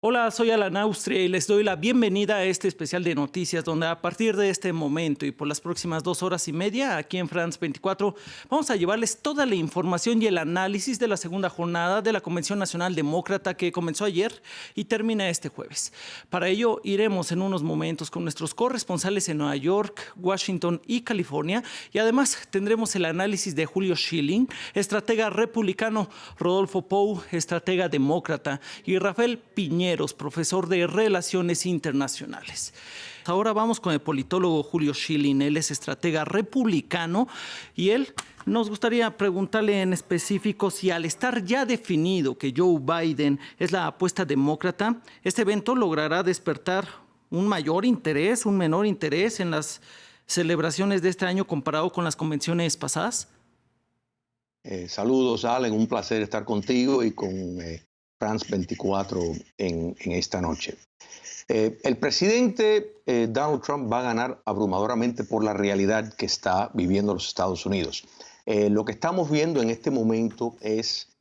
Hola, soy Alan Austria y les doy la bienvenida a este especial de noticias donde a partir de este momento y por las próximas 2 horas y media aquí en France 24 vamos a llevarles toda la información y el análisis de la segunda jornada de la Convención Nacional Demócrata que comenzó ayer y termina este jueves. Para ello iremos en unos momentos con nuestros corresponsales en Nueva York, Washington y California y además tendremos el análisis de Julio Schilling, estratega republicano, Rodolfo Pou, estratega demócrata y Rafael Piñeros, profesor de Relaciones Internacionales. Ahora vamos con el politólogo Julio Schilling. Él es estratega republicano y nos gustaría preguntarle en específico si al estar ya definido que Joe Biden es la apuesta demócrata, este evento logrará despertar un mayor interés, un menor interés en las celebraciones de este año comparado con las convenciones pasadas. Saludos, Allen. Un placer estar contigo y con France 24 en esta noche. El presidente Donald Trump va a ganar abrumadoramente por la realidad que está viviendo los Estados Unidos. Lo que estamos viendo en este momento es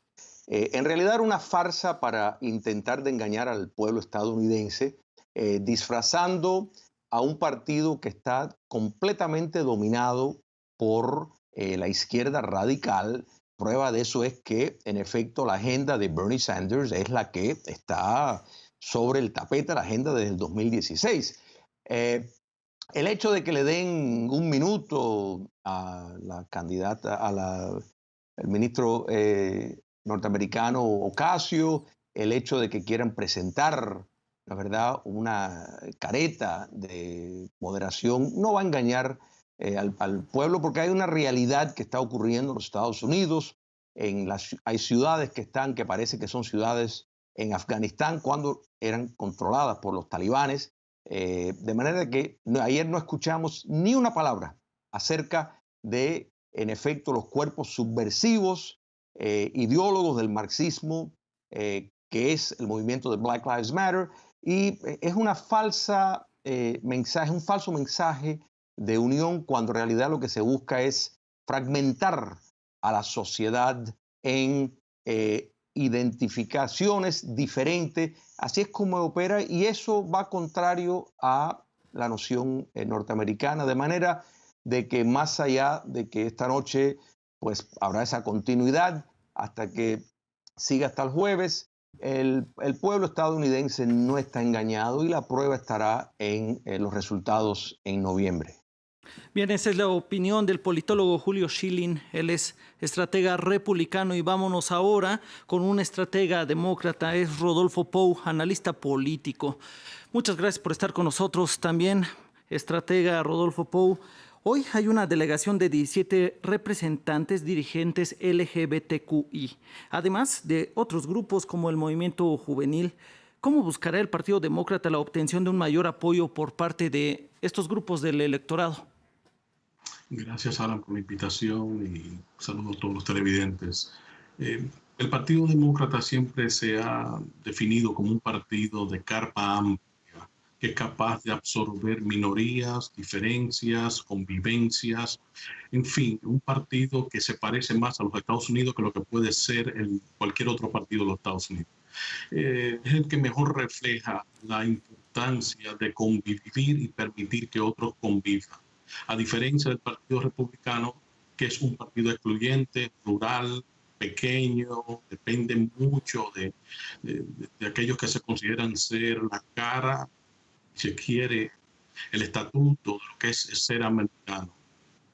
en realidad una farsa para intentar de engañar al pueblo estadounidense, disfrazando a un partido que está completamente dominado por la izquierda radical. Prueba de eso es que, en efecto, la agenda de Bernie Sanders es la que está sobre el tapete, la agenda desde el 2016. El hecho de que le den un minuto a la candidata, al ministro norteamericano Ocasio, el hecho de que quieran presentar, la verdad, una careta de moderación, no va a engañar al pueblo, porque hay una realidad que está ocurriendo en los Estados Unidos. Hay ciudades que parece que son ciudades en Afganistán cuando eran controladas por los talibanes. De manera que ayer no escuchamos ni una palabra acerca de, en efecto, los cuerpos subversivos, ideólogos del marxismo, que es el movimiento de Black Lives Matter. Y es una falsa mensaje, un falso mensaje de unión, cuando en realidad lo que se busca es fragmentar a la sociedad en identificaciones diferentes. Así es como opera, y eso va contrario a la noción norteamericana, de manera de que más allá de que esta noche pues habrá esa continuidad hasta que siga hasta el jueves, el pueblo estadounidense no está engañado y la prueba estará en los resultados en noviembre. Bien, esa es la opinión del politólogo Julio Schilling. Él es estratega republicano y vámonos ahora con un estratega demócrata, es Rodolfo Pou, analista político. Muchas gracias por estar con nosotros también, estratega Rodolfo Pou. Hoy hay una delegación de 17 representantes dirigentes LGBTQI, además de otros grupos como el movimiento juvenil. ¿Cómo buscará el Partido Demócrata la obtención de un mayor apoyo por parte de estos grupos del electorado? Gracias, Alan, por la invitación y saludo a todos los televidentes. El Partido Demócrata siempre se ha definido como un partido de carpa amplia, que es capaz de absorber minorías, diferencias, convivencias, en fin, un partido que se parece más a los Estados Unidos que lo que puede ser cualquier otro partido de los Estados Unidos. Es el que mejor refleja la importancia de convivir y permitir que otros convivan. A diferencia del Partido Republicano, que es un partido excluyente, plural, pequeño, depende mucho de aquellos que se consideran ser la cara, si se quiere, el estatuto de lo que es ser americano.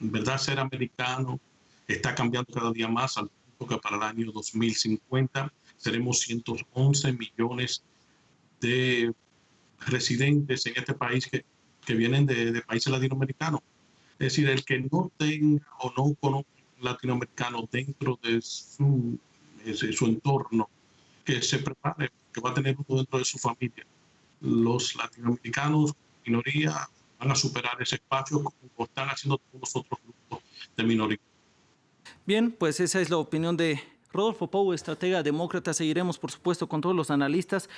En verdad, ser americano está cambiando cada día más, al punto que para el año 2050 seremos 111 millones de residentes en este país que vienen de países latinoamericanos. Es decir, el que no tenga o no conozca un latinoamericano dentro de su entorno, que se prepare, que va a tener uno dentro de su familia. Los latinoamericanos, minoría, van a superar ese espacio como están haciendo todos los otros grupos de minoría. Bien, pues esa es la opinión de Rodolfo Pou, estratega demócrata. Seguiremos, por supuesto, con todos los analistas.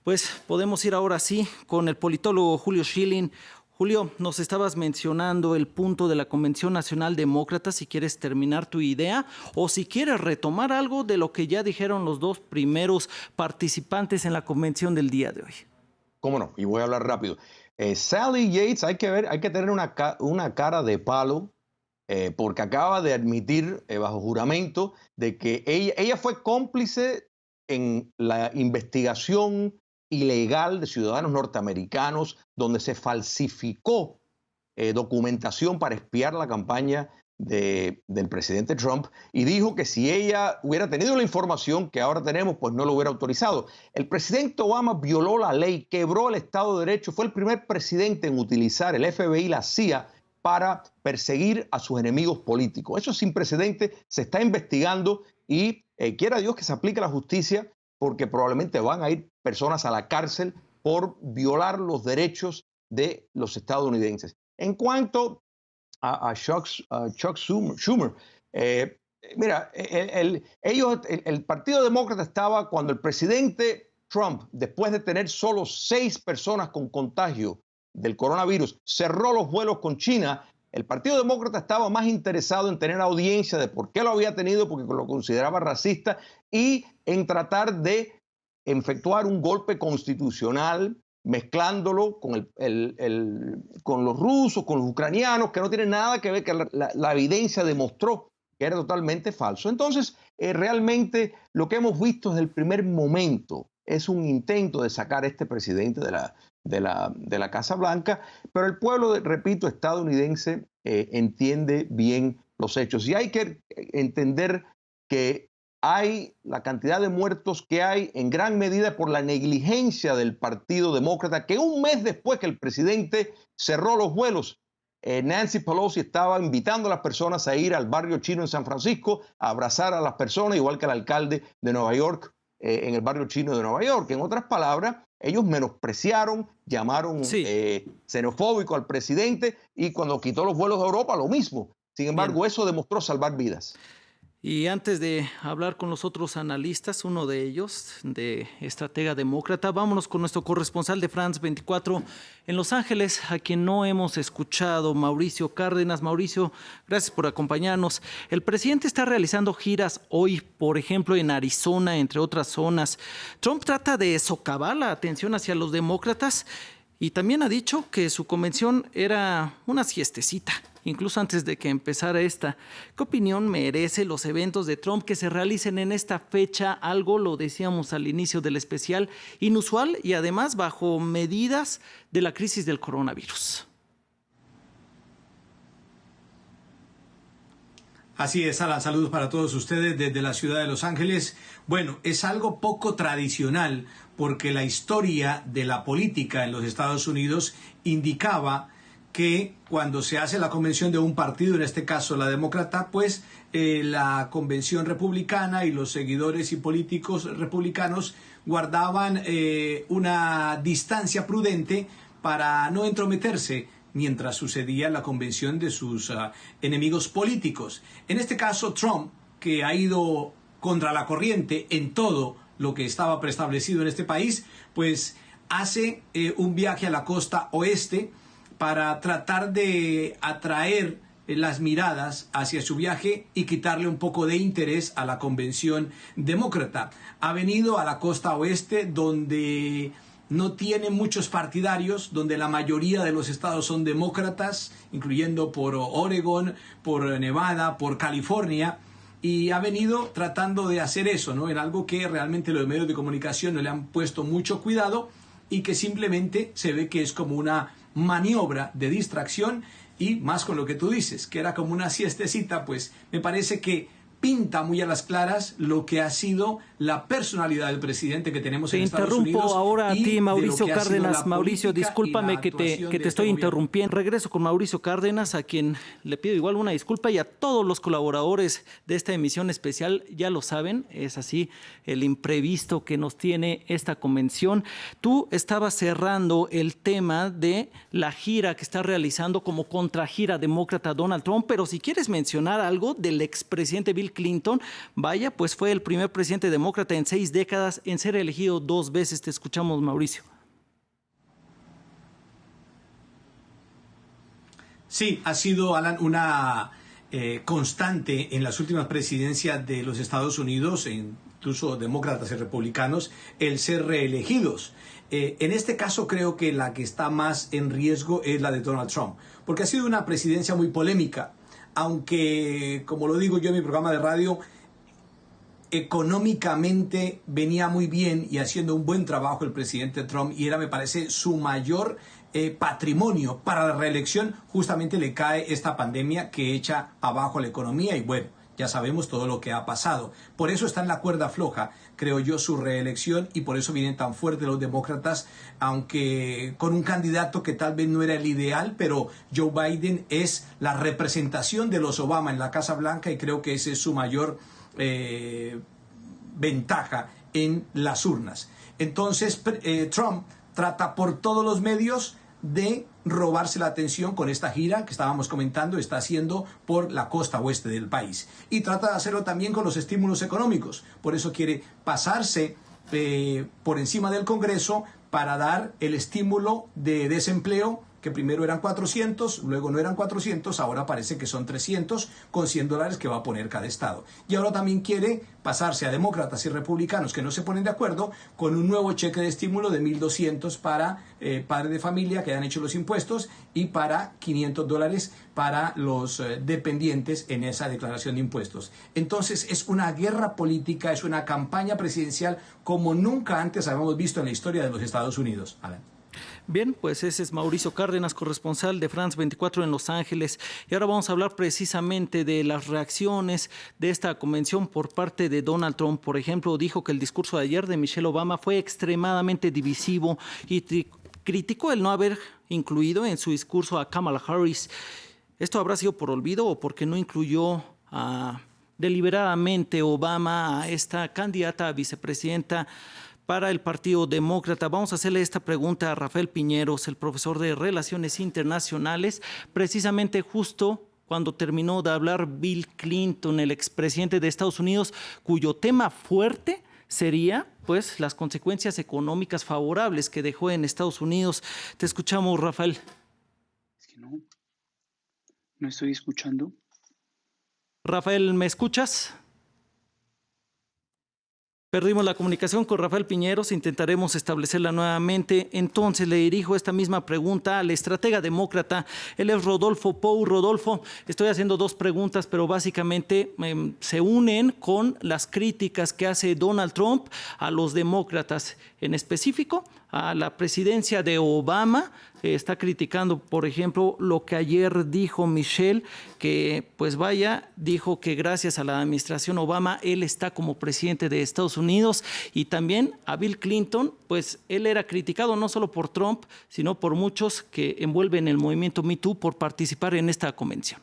Pues podemos ir ahora sí con el politólogo Julio Schilling. Julio, nos estabas mencionando el punto de la Convención Nacional Demócrata, si quieres terminar tu idea o si quieres retomar algo de lo que ya dijeron los dos primeros participantes en la convención del día de hoy. ¿Cómo no? Y voy a hablar rápido. Sally Yates, hay que tener una cara de palo porque acaba de admitir bajo juramento de que ella fue cómplice en la investigación ilegal de ciudadanos norteamericanos donde se falsificó documentación para espiar la campaña del presidente Trump, y dijo que si ella hubiera tenido la información que ahora tenemos, pues no lo hubiera autorizado. El presidente Obama violó la ley, quebró el Estado de Derecho, fue el primer presidente en utilizar el FBI y la CIA para perseguir a sus enemigos políticos. Eso es sin precedente, se está investigando y quiera Dios que se aplique la justicia, porque probablemente van a ir personas a la cárcel por violar los derechos de los estadounidenses. En cuanto a Chuck Schumer, mira, el Partido Demócrata estaba cuando el presidente Trump, después de tener solo 6 personas con contagio del coronavirus, cerró los vuelos con China. El Partido Demócrata estaba más interesado en tener audiencia de por qué lo había tenido, porque lo consideraba racista, y en tratar de efectuar un golpe constitucional mezclándolo con los rusos, con los ucranianos, que no tienen nada que ver, que la evidencia demostró que era totalmente falso. Entonces, realmente lo que hemos visto desde el primer momento es un intento de sacar a este presidente de la Casa Blanca, pero el pueblo, repito, estadounidense entiende bien los hechos. Y hay que entender que hay la cantidad de muertos que hay en gran medida por la negligencia del Partido Demócrata, que un mes después que el presidente cerró los vuelos, Nancy Pelosi estaba invitando a las personas a ir al barrio chino en San Francisco, a abrazar a las personas, igual que el alcalde de Nueva York en el barrio chino de Nueva York. En otras palabras, ellos menospreciaron, llamaron xenofóbico al presidente, y cuando quitó los vuelos de Europa, lo mismo. Sin embargo, eso demostró salvar vidas. Y antes de hablar con los otros analistas, uno de ellos, de Estratega Demócrata, vámonos con nuestro corresponsal de France 24 en Los Ángeles, a quien no hemos escuchado, Mauricio Cárdenas. Mauricio, gracias por acompañarnos. El presidente está realizando giras hoy, por ejemplo, en Arizona, entre otras zonas. Trump trata de socavar la atención hacia los demócratas y también ha dicho que su convención era una siestecita, incluso antes de que empezara esta. ¿Qué opinión merece los eventos de Trump que se realicen en esta fecha? Algo, lo decíamos al inicio del especial, inusual y además bajo medidas de la crisis del coronavirus. Así es, Alan, saludos para todos ustedes desde la ciudad de Los Ángeles. Bueno, es algo poco tradicional porque la historia de la política en los Estados Unidos indicaba que cuando se hace la convención de un partido, en este caso la demócrata, pues la convención republicana y los seguidores y políticos republicanos guardaban una distancia prudente para no entrometerse mientras sucedía la convención de sus enemigos políticos. En este caso, Trump, que ha ido contra la corriente en todo lo que estaba preestablecido en este país, pues hace un viaje a la costa oeste para tratar de atraer las miradas hacia su viaje y quitarle un poco de interés a la convención demócrata. Ha venido a la costa oeste, donde no tiene muchos partidarios, donde la mayoría de los estados son demócratas, incluyendo por Oregon, por Nevada, por California, y ha venido tratando de hacer eso, ¿no? En algo que realmente los medios de comunicación no le han puesto mucho cuidado y que simplemente se ve que es como una maniobra de distracción, y más con lo que tú dices, que era como una siestecita, pues me parece que pinta muy a las claras lo que ha sido la personalidad del presidente que tenemos en Estados Unidos. Te interrumpo ahora a ti, Mauricio Cárdenas. Mauricio, discúlpame que te estoy interrumpiendo. Regreso con Mauricio Cárdenas, a quien le pido igual una disculpa, y a todos los colaboradores de esta emisión especial. Ya lo saben, es así el imprevisto que nos tiene esta convención. Tú estabas cerrando el tema de la gira que está realizando como contragira demócrata Donald Trump, pero si quieres mencionar algo del expresidente Bill Clinton, vaya, pues fue el primer presidente demócrata en 6 décadas en ser elegido 2 veces. Te escuchamos, Mauricio. Sí, ha sido, Alan, una constante en las últimas presidencias de los Estados Unidos, incluso demócratas y republicanos, el ser reelegidos. En este caso creo que la que está más en riesgo es la de Donald Trump, porque ha sido una presidencia muy polémica, aunque, como lo digo yo en mi programa de radio, económicamente venía muy bien y haciendo un buen trabajo el presidente Trump, y era, me parece, su mayor patrimonio para la reelección. Justamente le cae esta pandemia que echa abajo la economía y bueno, ya sabemos todo lo que ha pasado. Por eso está en la cuerda floja, creo yo, su reelección, y por eso vienen tan fuertes los demócratas, aunque con un candidato que tal vez no era el ideal, pero Joe Biden es la representación de los Obama en la Casa Blanca y creo que ese es su mayor ventaja en las urnas. Entonces Trump trata por todos los medios de robarse la atención con esta gira que estábamos comentando, está haciendo por la costa oeste del país, y trata de hacerlo también con los estímulos económicos. Por eso quiere pasarse por encima del Congreso para dar el estímulo de desempleo, que primero eran 400, luego no eran 400, ahora parece que son 300 con $100 que va a poner cada estado. Y ahora también quiere pasarse a demócratas y republicanos que no se ponen de acuerdo con un nuevo cheque de estímulo de $1,200 para padres de familia que han hecho los impuestos y para $500 para los dependientes en esa declaración de impuestos. Entonces es una guerra política, es una campaña presidencial como nunca antes habíamos visto en la historia de los Estados Unidos. Alan. Bien, pues ese es Mauricio Cárdenas, corresponsal de France 24 en Los Ángeles. Y ahora vamos a hablar precisamente de las reacciones de esta convención por parte de Donald Trump. Por ejemplo, dijo que el discurso de ayer de Michelle Obama fue extremadamente divisivo y criticó el no haber incluido en su discurso a Kamala Harris. ¿Esto habrá sido por olvido o porque no incluyó deliberadamente Obama a esta candidata a vicepresidenta para el Partido Demócrata? Vamos a hacerle esta pregunta a Rafael Piñeros, el profesor de Relaciones Internacionales, precisamente justo cuando terminó de hablar Bill Clinton, el expresidente de Estados Unidos, cuyo tema fuerte sería pues las consecuencias económicas favorables que dejó en Estados Unidos. Te escuchamos, Rafael. Es que no estoy escuchando. Rafael, ¿me escuchas? Perdimos la comunicación con Rafael Piñeros, intentaremos establecerla nuevamente. Entonces le dirijo esta misma pregunta al estratega demócrata. Él es Rodolfo Pou. Rodolfo, estoy haciendo dos preguntas, pero básicamente se unen con las críticas que hace Donald Trump a los demócratas, en específico a la presidencia de Obama. Está criticando, por ejemplo, lo que ayer dijo Michelle, que pues vaya, dijo que gracias a la administración Obama él está como presidente de Estados Unidos, y también a Bill Clinton, pues él era criticado no solo por Trump, sino por muchos que envuelven el movimiento Me Too por participar en esta convención.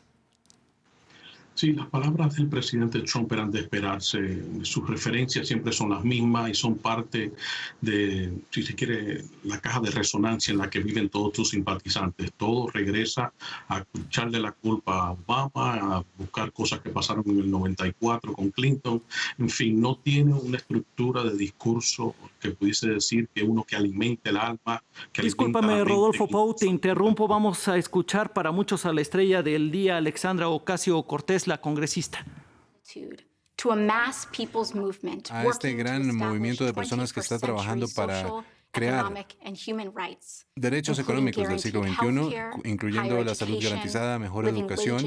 Sí, las palabras del presidente Trump eran de esperarse. Sus referencias siempre son las mismas y son parte de, si se quiere, la caja de resonancia en la que viven todos sus simpatizantes. Todo regresa a echarle la culpa a Obama, a buscar cosas que pasaron en el 94 con Clinton. En fin, no tiene una estructura de discurso que pudiese decir que uno que alimente el alma. Discúlpame, Rodolfo Pou, te interrumpo. Vamos a escuchar para muchos a la estrella del día, Alexandra Ocasio-Cortez, la congresista. A este gran movimiento de personas que está trabajando para crear derechos económicos del siglo XXI, incluyendo la salud garantizada, mejor educación,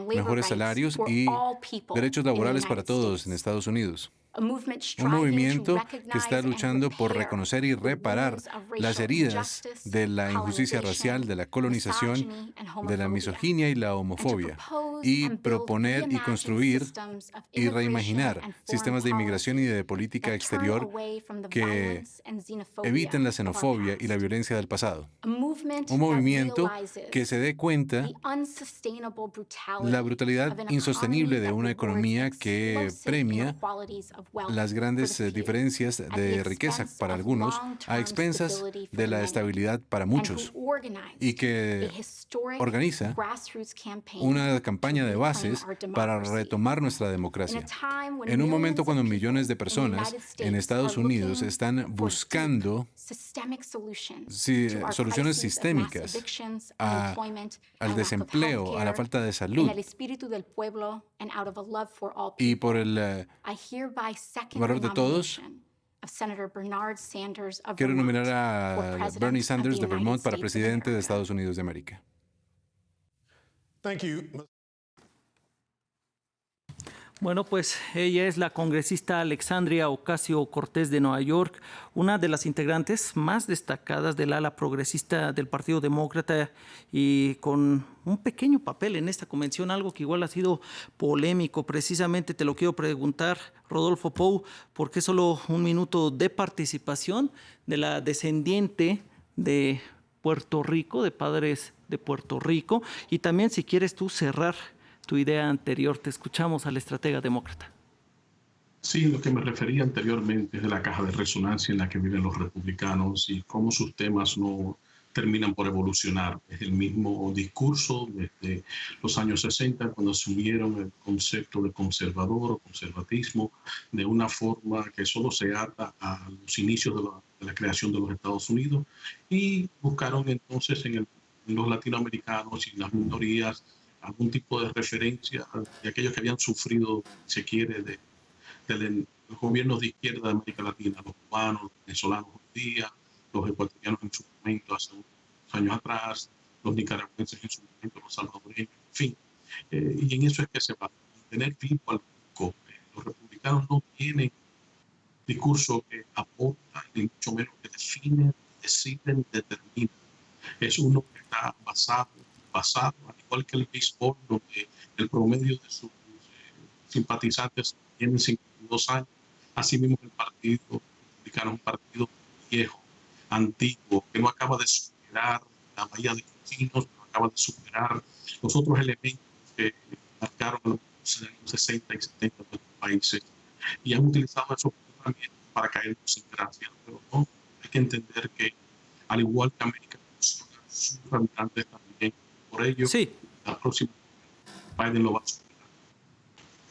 mejores salarios y derechos laborales para todos en Estados Unidos. Un movimiento que está luchando por reconocer y reparar las heridas de la injusticia racial, de la colonización, de la misoginia y la homofobia, y proponer y construir y reimaginar sistemas de inmigración y de política exterior que eviten la xenofobia y la violencia del pasado. Un movimiento que se dé cuenta la brutalidad insostenible de una economía que premia las grandes diferencias de riqueza para algunos a expensas de la estabilidad para muchos, y que organiza una campaña de bases para retomar nuestra democracia. En un momento cuando millones de personas en Estados Unidos están buscando soluciones sistémicas al desempleo, a la falta de salud, y por el valor de todos, quiero nominar a Bernie Sanders de Vermont para presidente de Estados Unidos de América. Bueno, pues ella es la congresista Alexandria Ocasio-Cortez de Nueva York, una de las integrantes más destacadas del ala progresista del Partido Demócrata y con un pequeño papel en esta convención, algo que igual ha sido polémico. Precisamente te lo quiero preguntar, Rodolfo Pou, ¿por qué solo un minuto de participación de la descendiente de Puerto Rico, de padres de Puerto Rico? Y también, si quieres tú cerrar tu idea anterior, te escuchamos al estratega demócrata. Sí, lo que me refería anteriormente es de la caja de resonancia en la que viven los republicanos y cómo sus temas no terminan por evolucionar. Es el mismo discurso desde los años 60, cuando asumieron el concepto de conservador o conservatismo de una forma que solo se ata a los inicios de la creación de los Estados Unidos, y buscaron entonces en los latinoamericanos y en las minorías algún tipo de referencia de aquellos que habían sufrido, si se quiere, de los gobiernos de izquierda de América Latina, los cubanos, los venezolanos hoy día, los ecuatorianos en su momento hace unos años atrás, los nicaragüenses en su momento, los salvadoreños, en fin. Y en eso es que se va a tener vivo al público. Los republicanos no tienen discurso que aporta, ni mucho menos que define, deciden, determina. Es uno que está basado, al igual que el béisbol, donde el promedio de sus simpatizantes tiene 52 años. Asimismo, el Partido Republicano es un partido viejo, antiguo, que no acaba de superar la bahía de Cocinos, no acaba de superar los otros elementos que marcaron los años 60 y 70 de los países, y han utilizado esos herramientas para caer en gracia. Pero no, hay que entender que, al igual que América, sus habitantes también. Por ello, sí, la próxima Biden lo va a superar.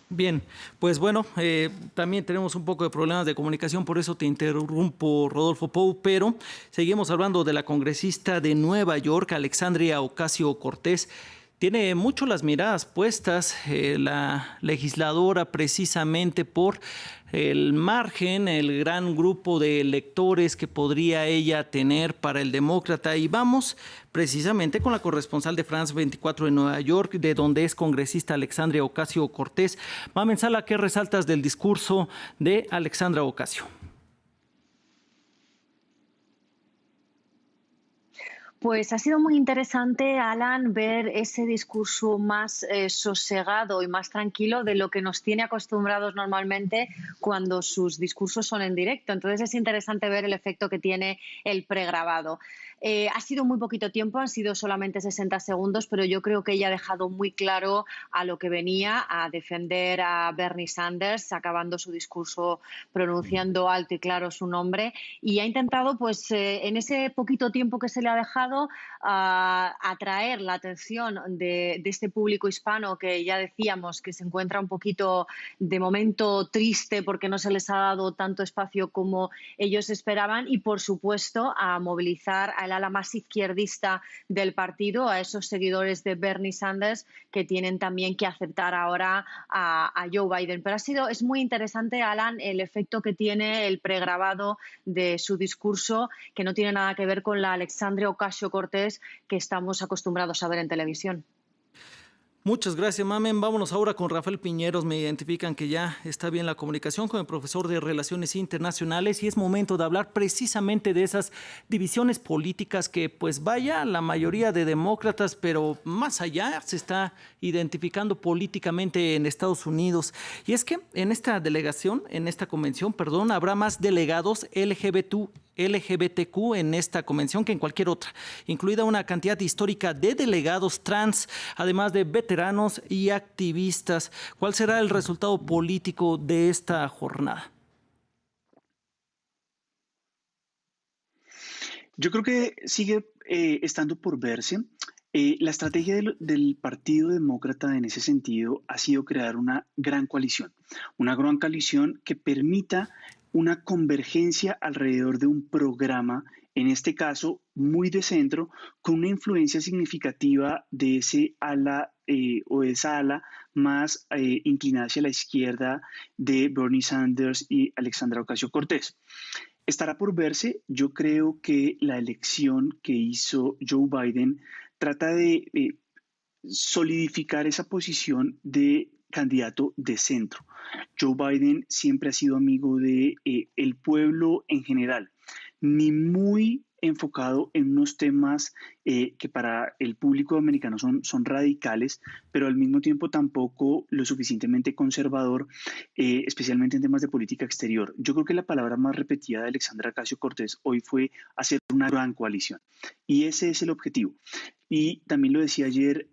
Bien, pues bueno, también tenemos un poco de problemas de comunicación, por eso te interrumpo, Rodolfo Pou, pero seguimos hablando de la congresista de Nueva York, Alexandria Ocasio-Cortez. Tiene mucho las miradas puestas la legisladora precisamente por el margen, el gran grupo de electores que podría ella tener para el demócrata. Y vamos precisamente con la corresponsal de France 24 en Nueva York, de donde es congresista Alexandria Ocasio-Cortez. Mamen Sala, ¿qué resaltas del discurso de Alexandria Ocasio? Pues ha sido muy interesante, Alan, ver ese discurso más sosegado y más tranquilo de lo que nos tiene acostumbrados normalmente cuando sus discursos son en directo. Entonces es interesante ver el efecto que tiene el pregrabado. Ha sido muy poquito tiempo, han sido solamente 60 segundos, pero yo creo que ella ha dejado muy claro a lo que venía, a defender a Bernie Sanders, acabando su discurso pronunciando alto y claro su nombre, y ha intentado, pues, en ese poquito tiempo que se le ha dejado, atraer la atención de este público hispano que ya decíamos que se encuentra un poquito de momento triste porque no se les ha dado tanto espacio como ellos esperaban, y por supuesto a movilizar al ala más izquierdista del partido, a esos seguidores de Bernie Sanders que tienen también que aceptar ahora a Joe Biden. Pero es muy interesante, Alan, el efecto que tiene el pregrabado de su discurso, que no tiene nada que ver con la Alexandria Ocasio-Cortez que estamos acostumbrados a ver en televisión. Muchas gracias, Mamen. Vámonos ahora con Rafael Piñeros. Me identifican que ya está bien la comunicación con el profesor de Relaciones Internacionales, y es momento de hablar precisamente de esas divisiones políticas que, pues vaya, la mayoría de demócratas, pero más allá, se está identificando políticamente en Estados Unidos. Y es que en esta convención, habrá más delegados LGBTQ en esta convención que en cualquier otra, incluida una cantidad histórica de delegados trans, además de veteranos y activistas. ¿Cuál será el resultado político de esta jornada? Yo creo que sigue estando por verse. La estrategia del Partido Demócrata en ese sentido ha sido crear una gran coalición que permita una convergencia alrededor de un programa, en este caso muy de centro, con una influencia significativa de ese ala o esa ala más inclinada hacia la izquierda de Bernie Sanders y Alexandra Ocasio-Cortez. Estará por verse. Yo creo que la elección que hizo Joe Biden trata de solidificar esa posición de candidato de centro. Joe Biden siempre ha sido amigo de el pueblo en general, ni muy enfocado en unos temas que para el público americano son radicales, pero al mismo tiempo tampoco lo suficientemente conservador, especialmente en temas de política exterior. Yo creo que la palabra más repetida de Alexandra Ocasio-Cortez hoy fue hacer una gran coalición, y ese es el objetivo. Y también lo decía ayer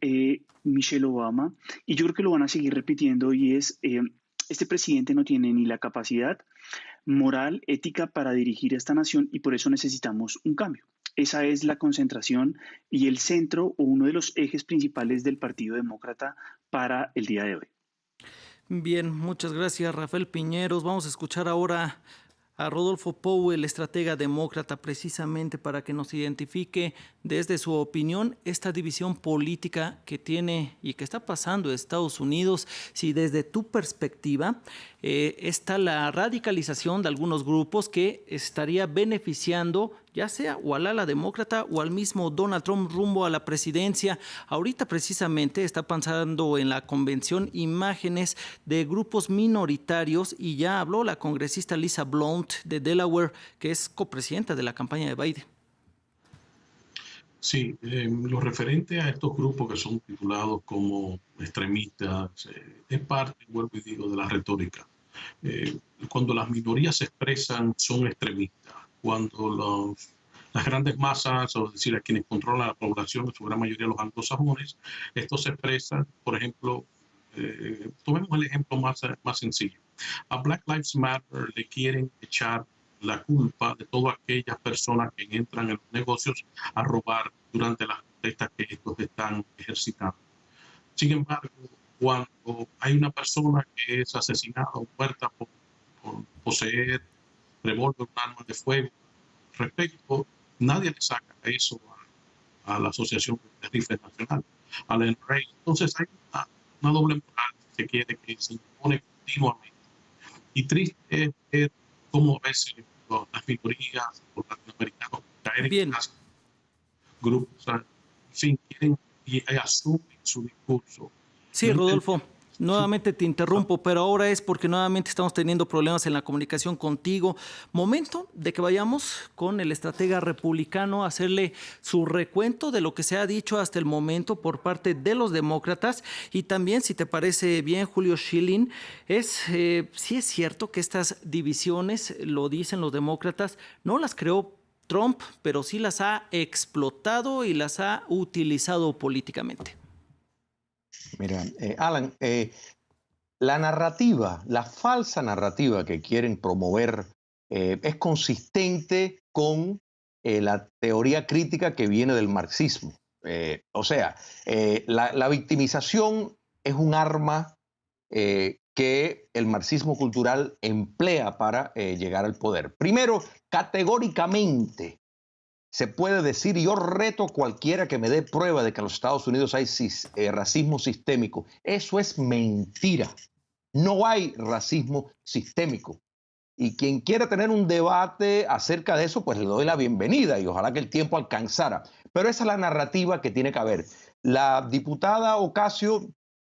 Michelle Obama, y yo creo que lo van a seguir repitiendo, y es, este presidente no tiene ni la capacidad moral, ética para dirigir esta nación, y por eso necesitamos un cambio. Esa es la concentración y el centro o uno de los ejes principales del Partido Demócrata para el día de hoy. Bien, muchas gracias, Rafael Piñeros. Vamos a escuchar ahora a Rodolfo Powell, estratega demócrata, precisamente para que nos identifique desde su opinión esta división política que tiene y que está pasando en Estados Unidos. Si desde tu perspectiva está la radicalización de algunos grupos que estaría beneficiando ya sea o al ala demócrata o al mismo Donald Trump rumbo a la presidencia. Ahorita precisamente está pasando en la convención imágenes de grupos minoritarios y ya habló la congresista Lisa Blount de Delaware, que es copresidenta de la campaña de Biden. Sí, lo referente a estos grupos que son titulados como extremistas es parte, vuelvo y digo, de la retórica. Cuando las minorías se expresan, son extremistas. Cuando las grandes masas, o decir, a quienes controlan la población, en su gran mayoría los anglosajones, estos se expresan, por ejemplo, tomemos el ejemplo más sencillo. A Black Lives Matter le quieren echar la culpa de todas aquellas personas que entran en los negocios a robar durante las protestas que estos están ejercitando. Sin embargo, cuando hay una persona que es asesinada o muerta por poseer revólver, un arma de fuego, respecto, nadie le saca eso a la Asociación de Rifles Nacional, a la NRA. Entonces hay una doble moral que quiere que se impone continuamente. Y triste es ver cómo a veces las minorías, los latinoamericanos, caen en las grupos, en fin, quieren y asumen su discurso. Sí, Rodolfo. Nuevamente te interrumpo, pero ahora es porque nuevamente estamos teniendo problemas en la comunicación contigo. Momento de que vayamos con el estratega republicano a hacerle su recuento de lo que se ha dicho hasta el momento por parte de los demócratas. Y también, si te parece bien, Julio Schilling, sí es cierto que estas divisiones, lo dicen los demócratas, no las creó Trump, pero sí las ha explotado y las ha utilizado políticamente. Mira, Alan, la narrativa, la falsa narrativa que quieren promover es consistente con la teoría crítica que viene del marxismo. O sea, la victimización es un arma que el marxismo cultural emplea para llegar al poder. Primero, categóricamente, se puede decir, y yo reto a cualquiera que me dé prueba de que en los Estados Unidos hay racismo sistémico. Eso es mentira. No hay racismo sistémico. Y quien quiera tener un debate acerca de eso, pues le doy la bienvenida y ojalá que el tiempo alcanzara. Pero esa es la narrativa que tiene que haber. La diputada Ocasio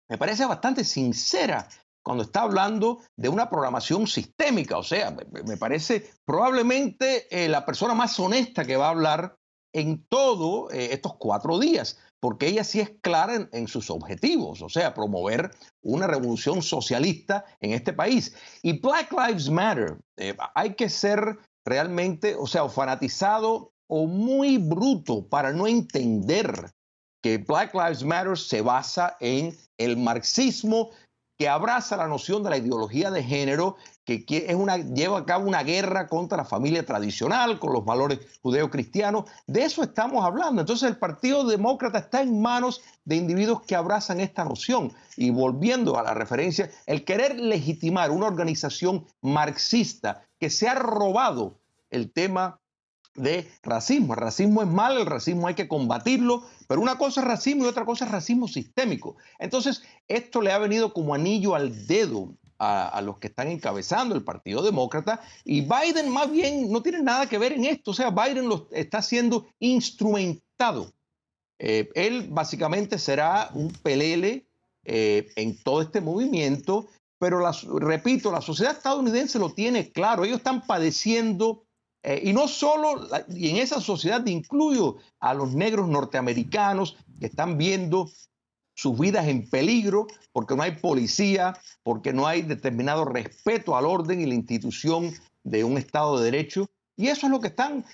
me parece bastante sincera cuando está hablando de una programación sistémica. O sea, me parece probablemente la persona más honesta que va a hablar en todos estos 4 días, porque ella sí es clara en sus objetivos, o sea, promover una revolución socialista en este país. Y Black Lives Matter, hay que ser realmente, o sea, o fanatizado o muy bruto para no entender que Black Lives Matter se basa en el marxismo, que abraza la noción de la ideología de género, que lleva a cabo una guerra contra la familia tradicional, con los valores judeocristianos. De eso estamos hablando. Entonces el Partido Demócrata está en manos de individuos que abrazan esta noción. Y volviendo a la referencia, el querer legitimar una organización marxista que se ha robado el tema de racismo. El racismo es malo, el racismo hay que combatirlo, pero una cosa es racismo y otra cosa es racismo sistémico. Entonces, esto le ha venido como anillo al dedo a los que están encabezando el Partido Demócrata, y Biden más bien no tiene nada que ver en esto. O sea, Biden lo está siendo instrumentado. Él básicamente será un pelele en todo este movimiento, pero repito, la sociedad estadounidense lo tiene claro. Ellos están padeciendo. Y no solo, y en esa sociedad incluyo a los negros norteamericanos que están viendo sus vidas en peligro porque no hay policía, porque no hay determinado respeto al orden y la institución de un Estado de Derecho. Y eso es lo que están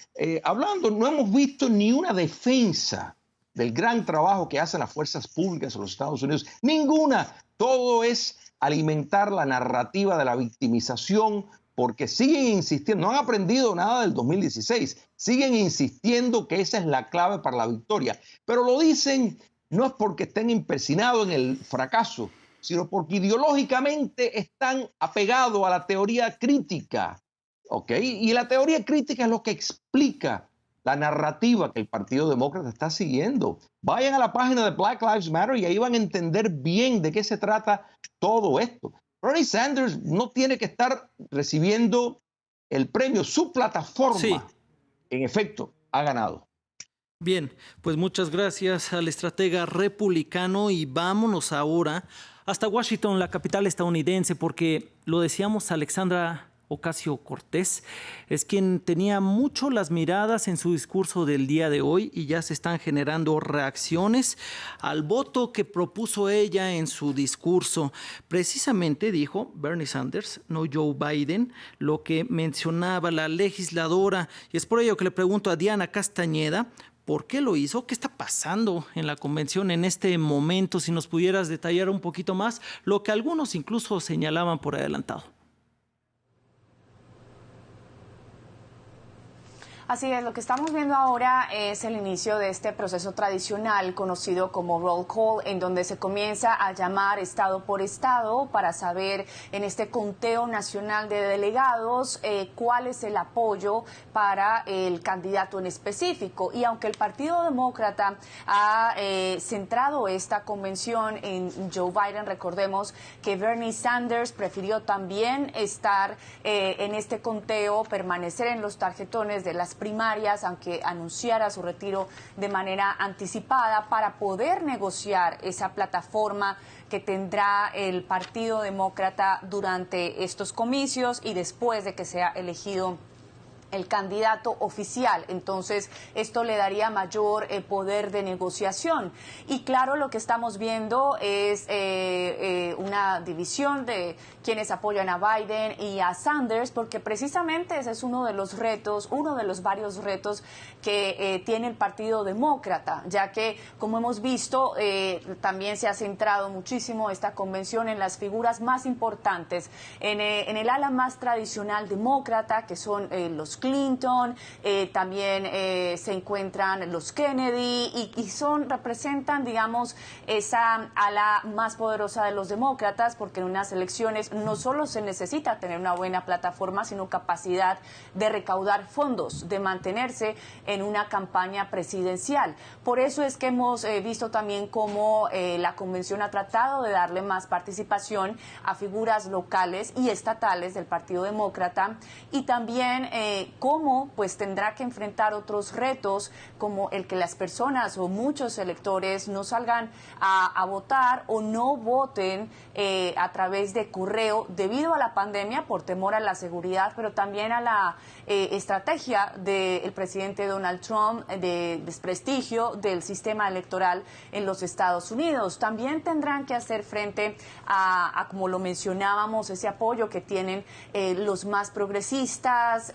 hablando. No hemos visto ni una defensa del gran trabajo que hacen las fuerzas públicas en los Estados Unidos. Ninguna. Todo es alimentar la narrativa de la victimización, porque siguen insistiendo, no han aprendido nada del 2016, siguen insistiendo que esa es la clave para la victoria. Pero lo dicen no es porque estén empecinados en el fracaso, sino porque ideológicamente están apegados a la teoría crítica, ¿ok? Y la teoría crítica es lo que explica la narrativa que el Partido Demócrata está siguiendo. Vayan a la página de Black Lives Matter y ahí van a entender bien de qué se trata todo esto. Bernie Sanders no tiene que estar recibiendo el premio. Su plataforma, en efecto, ha ganado. Bien, pues muchas gracias al estratega republicano y vámonos ahora hasta Washington, la capital estadounidense, porque lo decíamos, Alexandra Ocasio-Cortez es quien tenía mucho las miradas en su discurso del día de hoy y ya se están generando reacciones al voto que propuso ella en su discurso. Precisamente dijo Bernie Sanders, no Joe Biden, lo que mencionaba la legisladora, y es por ello que le pregunto a Diana Castañeda, ¿por qué lo hizo? ¿Qué está pasando en la convención en este momento? Si nos pudieras detallar un poquito más lo que algunos incluso señalaban por adelantado. Así es, lo que estamos viendo ahora es el inicio de este proceso tradicional conocido como roll call, en donde se comienza a llamar estado por estado para saber en este conteo nacional de delegados cuál es el apoyo para el candidato en específico. Y aunque el Partido Demócrata ha centrado esta convención en Joe Biden, recordemos que Bernie Sanders prefirió también estar en este conteo, permanecer en los tarjetones de las primarias, aunque anunciara su retiro de manera anticipada para poder negociar esa plataforma que tendrá el Partido Demócrata durante estos comicios y después de que sea elegido el candidato oficial. Entonces, esto le daría mayor poder de negociación. Y claro, lo que estamos viendo es una división de quienes apoyan a Biden y a Sanders, porque precisamente ese es uno de los retos, uno de los varios retos que tiene el Partido Demócrata, ya que, como hemos visto, también se ha centrado muchísimo esta convención en las figuras más importantes, en el ala más tradicional demócrata, que son los Clinton, también se encuentran los Kennedy y representan, digamos, esa ala más poderosa de los demócratas, porque en unas elecciones no solo se necesita tener una buena plataforma, sino capacidad de recaudar fondos, de mantenerse en una campaña presidencial. Por eso es que hemos visto también cómo la convención ha tratado de darle más participación a figuras locales y estatales del Partido Demócrata, y también cómo pues tendrá que enfrentar otros retos como el que las personas o muchos electores no salgan a votar o no voten a través de correo debido a la pandemia, por temor a la seguridad, pero también a la estrategia del presidente Donald Trump de desprestigio del sistema electoral en los Estados Unidos. También tendrán que hacer frente a como lo mencionábamos, ese apoyo que tienen los más progresistas,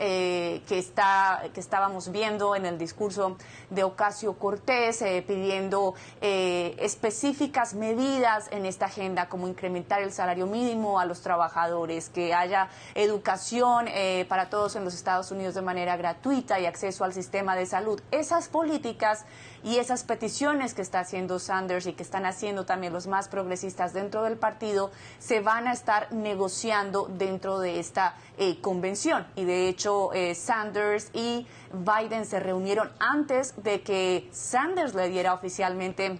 que estábamos viendo en el discurso de Ocasio-Cortez, pidiendo específicas medidas en esta agenda, como incrementar el salario mínimo a los trabajadores, que haya educación para todos en los Estados Unidos de manera gratuita y acceso al sistema de salud. Esas políticas y esas peticiones que está haciendo Sanders y que están haciendo también los más progresistas dentro del partido se van a estar negociando dentro de esta convención. Y de hecho Sanders y Biden se reunieron antes de que Sanders le diera oficialmente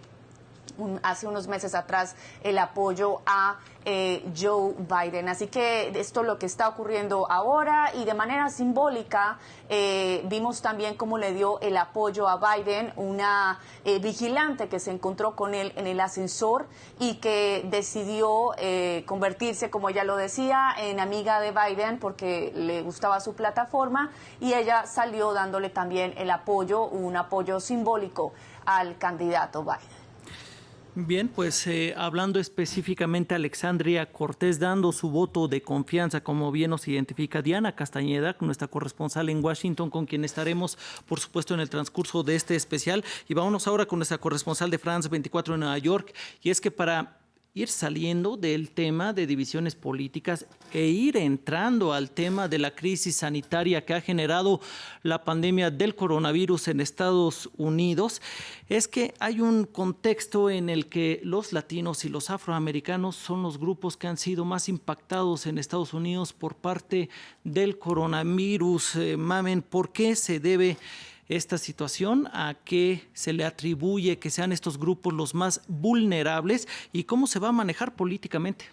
hace unos meses atrás el apoyo a Joe Biden. Así que esto es lo que está ocurriendo ahora, y de manera simbólica vimos también cómo le dio el apoyo a Biden una vigilante que se encontró con él en el ascensor y que decidió convertirse, como ella lo decía, en amiga de Biden porque le gustaba su plataforma, y ella salió dándole también el apoyo, un apoyo simbólico al candidato Biden. Bien, pues hablando específicamente, Alexandria Cortés dando su voto de confianza, como bien nos identifica Diana Castañeda, nuestra corresponsal en Washington, con quien estaremos, por supuesto, en el transcurso de este especial. Y vámonos ahora con nuestra corresponsal de France 24 en Nueva York. Y es que para ir saliendo del tema de divisiones políticas e ir entrando al tema de la crisis sanitaria que ha generado la pandemia del coronavirus en Estados Unidos, es que hay un contexto en el que los latinos y los afroamericanos son los grupos que han sido más impactados en Estados Unidos por parte del coronavirus. Mamen, ¿por qué se debe esta situación? ¿A qué se le atribuye que sean estos grupos los más vulnerables y cómo se va a manejar políticamente?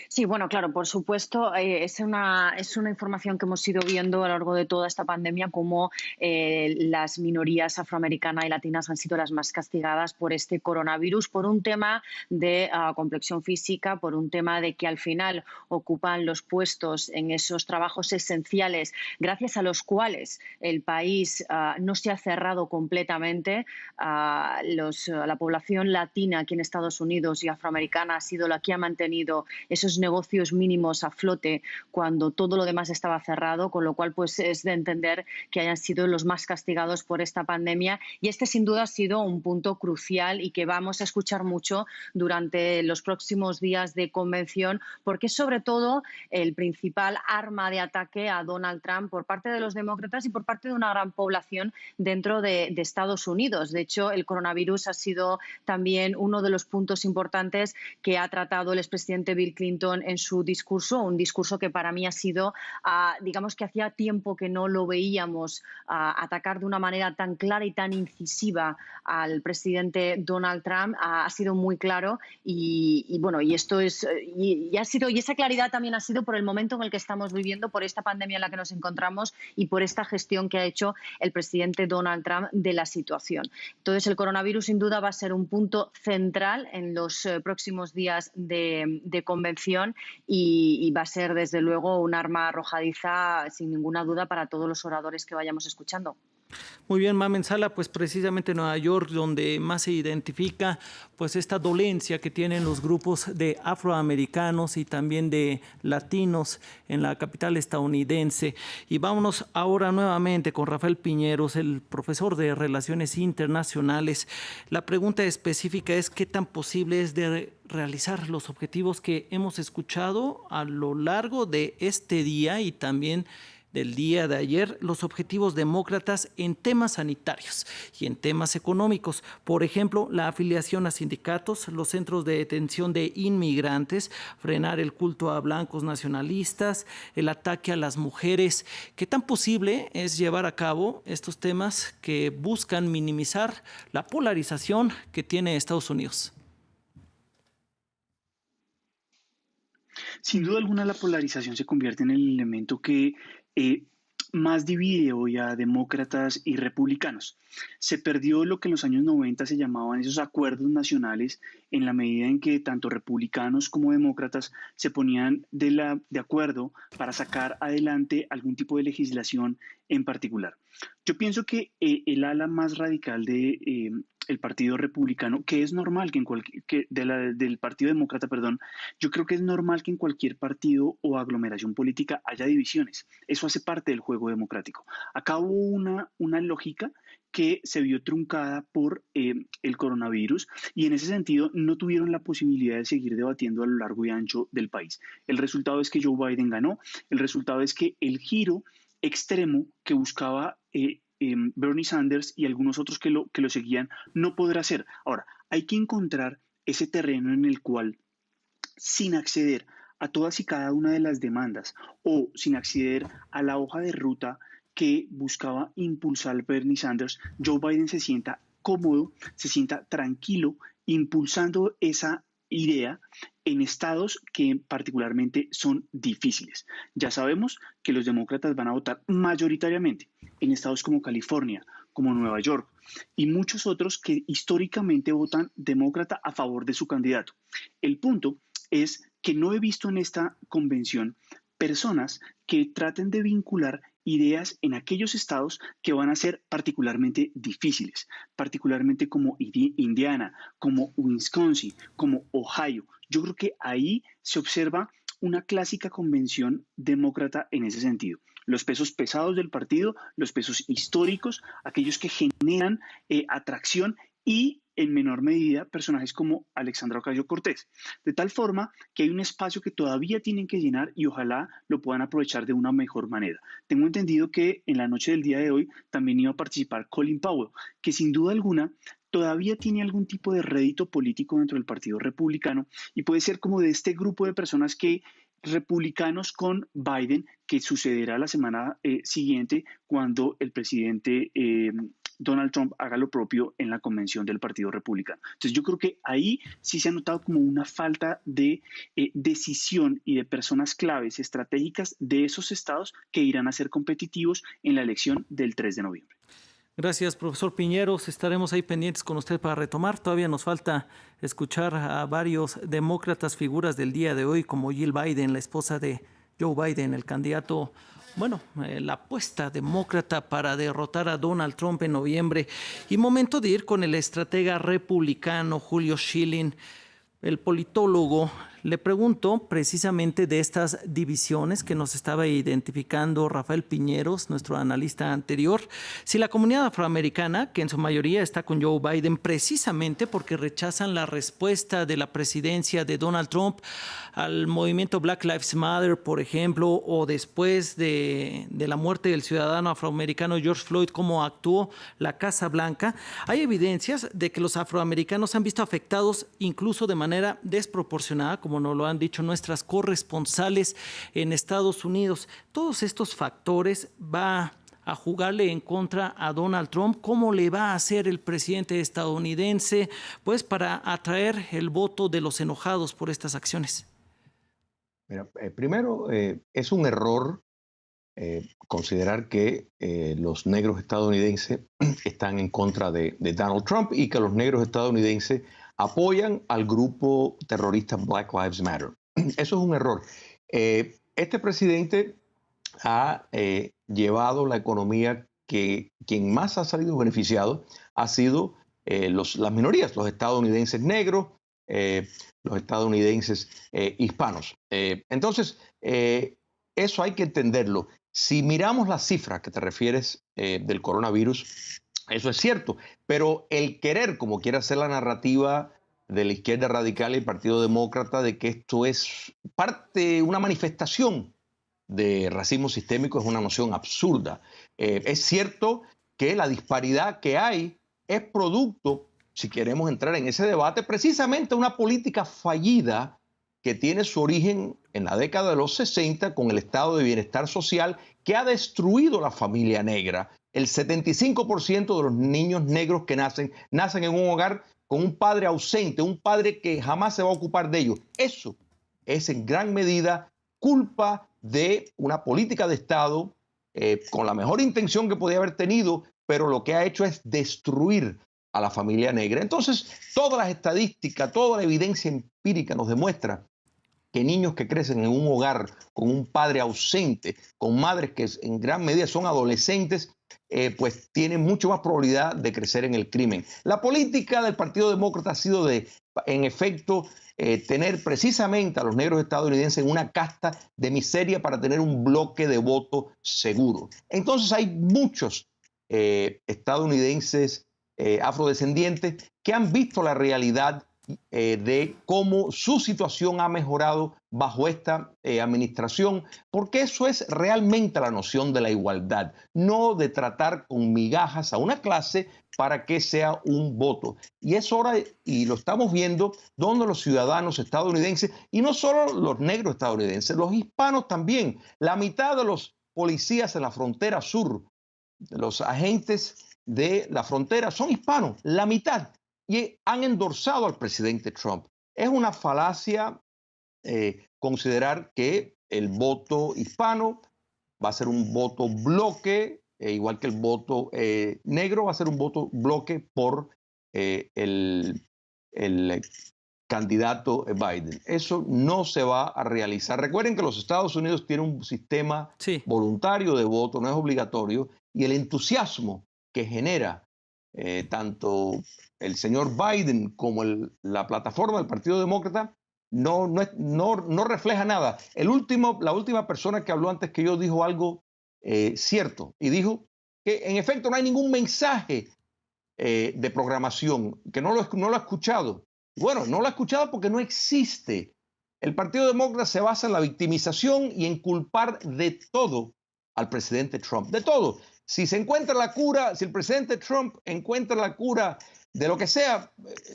Sí, bueno, claro, por supuesto, es una información que hemos ido viendo a lo largo de toda esta pandemia, cómo las minorías afroamericanas y latinas han sido las más castigadas por este coronavirus, por un tema de complexión física, por un tema de que al final ocupan los puestos en esos trabajos esenciales, gracias a los cuales el país no se ha cerrado completamente. La población latina aquí en Estados Unidos y afroamericana ha sido la que ha mantenido esos negocios mínimos a flote cuando todo lo demás estaba cerrado, con lo cual pues es de entender que hayan sido los más castigados por esta pandemia, y este sin duda ha sido un punto crucial y que vamos a escuchar mucho durante los próximos días de convención, porque es sobre todo el principal arma de ataque a Donald Trump por parte de los demócratas y por parte de una gran población dentro de Estados Unidos. De hecho, el coronavirus ha sido también uno de los puntos importantes que ha tratado el expresidente Bill Clinton en su discurso, un discurso que para mí ha sido, digamos que hacía tiempo que no lo veíamos atacar de una manera tan clara y tan incisiva al presidente Donald Trump. Ha sido muy claro y bueno, y esto es y esa claridad también ha sido por el momento en el que estamos viviendo, por esta pandemia en la que nos encontramos y por esta gestión que ha hecho el presidente Donald Trump de la situación. Entonces, el coronavirus sin duda va a ser un punto central en los próximos días de convención y va a ser desde luego un arma arrojadiza sin ninguna duda para todos los oradores que vayamos escuchando. Muy bien, Mamen Sala, pues precisamente en Nueva York, donde más se identifica pues esta dolencia que tienen los grupos de afroamericanos y también de latinos en la capital estadounidense. Y vámonos ahora nuevamente con Rafael Piñeros, el profesor de Relaciones Internacionales. La pregunta específica es: ¿qué tan posible es de realizar los objetivos que hemos escuchado a lo largo de este día y también del día de ayer, los objetivos demócratas en temas sanitarios y en temas económicos? Por ejemplo, la afiliación a sindicatos, los centros de detención de inmigrantes, frenar el culto a blancos nacionalistas, el ataque a las mujeres. ¿Qué tan posible es llevar a cabo estos temas que buscan minimizar la polarización que tiene Estados Unidos? Sin duda alguna, la polarización se convierte en el elemento que más divide hoy a demócratas y republicanos. Se perdió lo que en los años 90 se llamaban esos acuerdos nacionales, en la medida en que tanto republicanos como demócratas se ponían de acuerdo para sacar adelante algún tipo de legislación en particular. Yo pienso que el ala más radical de el Partido Republicano, que es normal que del Partido Demócrata, perdón, yo creo que es normal que en cualquier partido o aglomeración política haya divisiones. Eso hace parte del juego democrático. Acá hubo una lógica que se vio truncada por el coronavirus y en ese sentido no tuvieron la posibilidad de seguir debatiendo a lo largo y ancho del país. El resultado es que Joe Biden ganó, el resultado es que el giro extremo que buscaba Bernie Sanders y algunos otros que lo seguían no podrá ser. Ahora, hay que encontrar ese terreno en el cual, sin acceder a todas y cada una de las demandas o sin acceder a la hoja de ruta que buscaba impulsar Bernie Sanders, Joe Biden se sienta cómodo, se sienta tranquilo, impulsando esa idea en estados que particularmente son difíciles. Ya sabemos que los demócratas van a votar mayoritariamente en estados como California, como Nueva York y muchos otros que históricamente votan demócrata a favor de su candidato. El punto es que no he visto en esta convención personas que traten de vincular ideas en aquellos estados que van a ser particularmente difíciles, particularmente como Indiana, como Wisconsin, como Ohio. Yo creo que ahí se observa una clásica convención demócrata en ese sentido. Los pesos pesados del partido, los pesos históricos, aquellos que generan atracción y en menor medida personajes como Alexandra Ocasio-Cortez. De tal forma que hay un espacio que todavía tienen que llenar y ojalá lo puedan aprovechar de una mejor manera. Tengo entendido que en la noche del día de hoy también iba a participar Colin Powell, que sin duda alguna todavía tiene algún tipo de rédito político dentro del Partido Republicano y puede ser como de este grupo de personas que republicanos con Biden, que sucederá la semana siguiente cuando el presidente Donald Trump haga lo propio en la convención del Partido Republicano. Entonces yo creo que ahí sí se ha notado como una falta de decisión y de personas claves estratégicas de esos estados que irán a ser competitivos en la elección del 3 de noviembre. Gracias, profesor Piñeros. Estaremos ahí pendientes con usted para retomar. Todavía nos falta escuchar a varios demócratas figuras del día de hoy, como Jill Biden, la esposa de Joe Biden, el candidato, la apuesta demócrata para derrotar a Donald Trump en noviembre. Y momento de ir con el estratega republicano Julio Schilling, el politólogo. Le pregunto precisamente de estas divisiones que nos estaba identificando Rafael Piñeros, nuestro analista anterior, si la comunidad afroamericana, que en su mayoría está con Joe Biden precisamente porque rechazan la respuesta de la presidencia de Donald Trump al movimiento Black Lives Matter, por ejemplo, o después de la muerte del ciudadano afroamericano George Floyd, cómo actuó la Casa Blanca, hay evidencias de que los afroamericanos se han visto afectados incluso de manera desproporcionada, como nos lo han dicho nuestras corresponsales en Estados Unidos. Todos estos factores va a jugarle en contra a Donald Trump. ¿Cómo le va a hacer el presidente estadounidense para atraer el voto de los enojados por estas acciones? Mira, primero, es un error considerar que los negros estadounidenses están en contra de Donald Trump y que los negros estadounidenses apoyan al grupo terrorista Black Lives Matter. Eso es un error. Este presidente ha llevado la economía que quien más ha salido beneficiado ha sido las minorías, los estadounidenses negros, los estadounidenses hispanos. Entonces, eso hay que entenderlo. Si miramos las cifras que te refieres del coronavirus, eso es cierto, pero el querer, como quiere hacer la narrativa de la izquierda radical y el Partido Demócrata, de que esto es una manifestación de racismo sistémico, es una noción absurda. Es cierto que la disparidad que hay es producto, si queremos entrar en ese debate, precisamente una política fallida que tiene su origen en la década de los 60 con el estado de bienestar social que ha destruido la familia negra. El 75% de los niños negros que nacen en un hogar con un padre ausente, un padre que jamás se va a ocupar de ellos. Eso es en gran medida culpa de una política de Estado con la mejor intención que podía haber tenido, pero lo que ha hecho es destruir a la familia negra. Entonces, todas las estadísticas, toda la evidencia empírica nos demuestra que niños que crecen en un hogar con un padre ausente, con madres que en gran medida son adolescentes, pues tiene mucho más probabilidad de crecer en el crimen. La política del Partido Demócrata ha sido en efecto, tener precisamente a los negros estadounidenses en una casta de miseria para tener un bloque de voto seguro. Entonces hay muchos estadounidenses afrodescendientes que han visto la realidad de cómo su situación ha mejorado bajo esta administración, porque eso es realmente la noción de la igualdad, no de tratar con migajas a una clase para que sea un voto. Y es hora, y lo estamos viendo, donde los ciudadanos estadounidenses, y no solo los negros estadounidenses, los hispanos también, la mitad de los policías en la frontera sur, los agentes de la frontera son hispanos, la mitad, y han endorsado al presidente Trump. Es una falacia considerar que el voto hispano va a ser un voto bloque, igual que el voto negro va a ser un voto bloque por el candidato Biden. Eso no se va a realizar. Recuerden que los Estados Unidos tienen un sistema voluntario de voto, no es obligatorio, y el entusiasmo que genera tanto el señor Biden como la plataforma del Partido Demócrata no refleja nada. La última persona que habló antes que yo dijo algo cierto, y dijo que en efecto no hay ningún mensaje de programación, que no lo ha escuchado. Bueno, no lo ha escuchado porque no existe. El Partido Demócrata se basa en la victimización y en culpar de todo al presidente Trump, de todo. Si se encuentra la cura, si el presidente Trump encuentra la cura de lo que sea,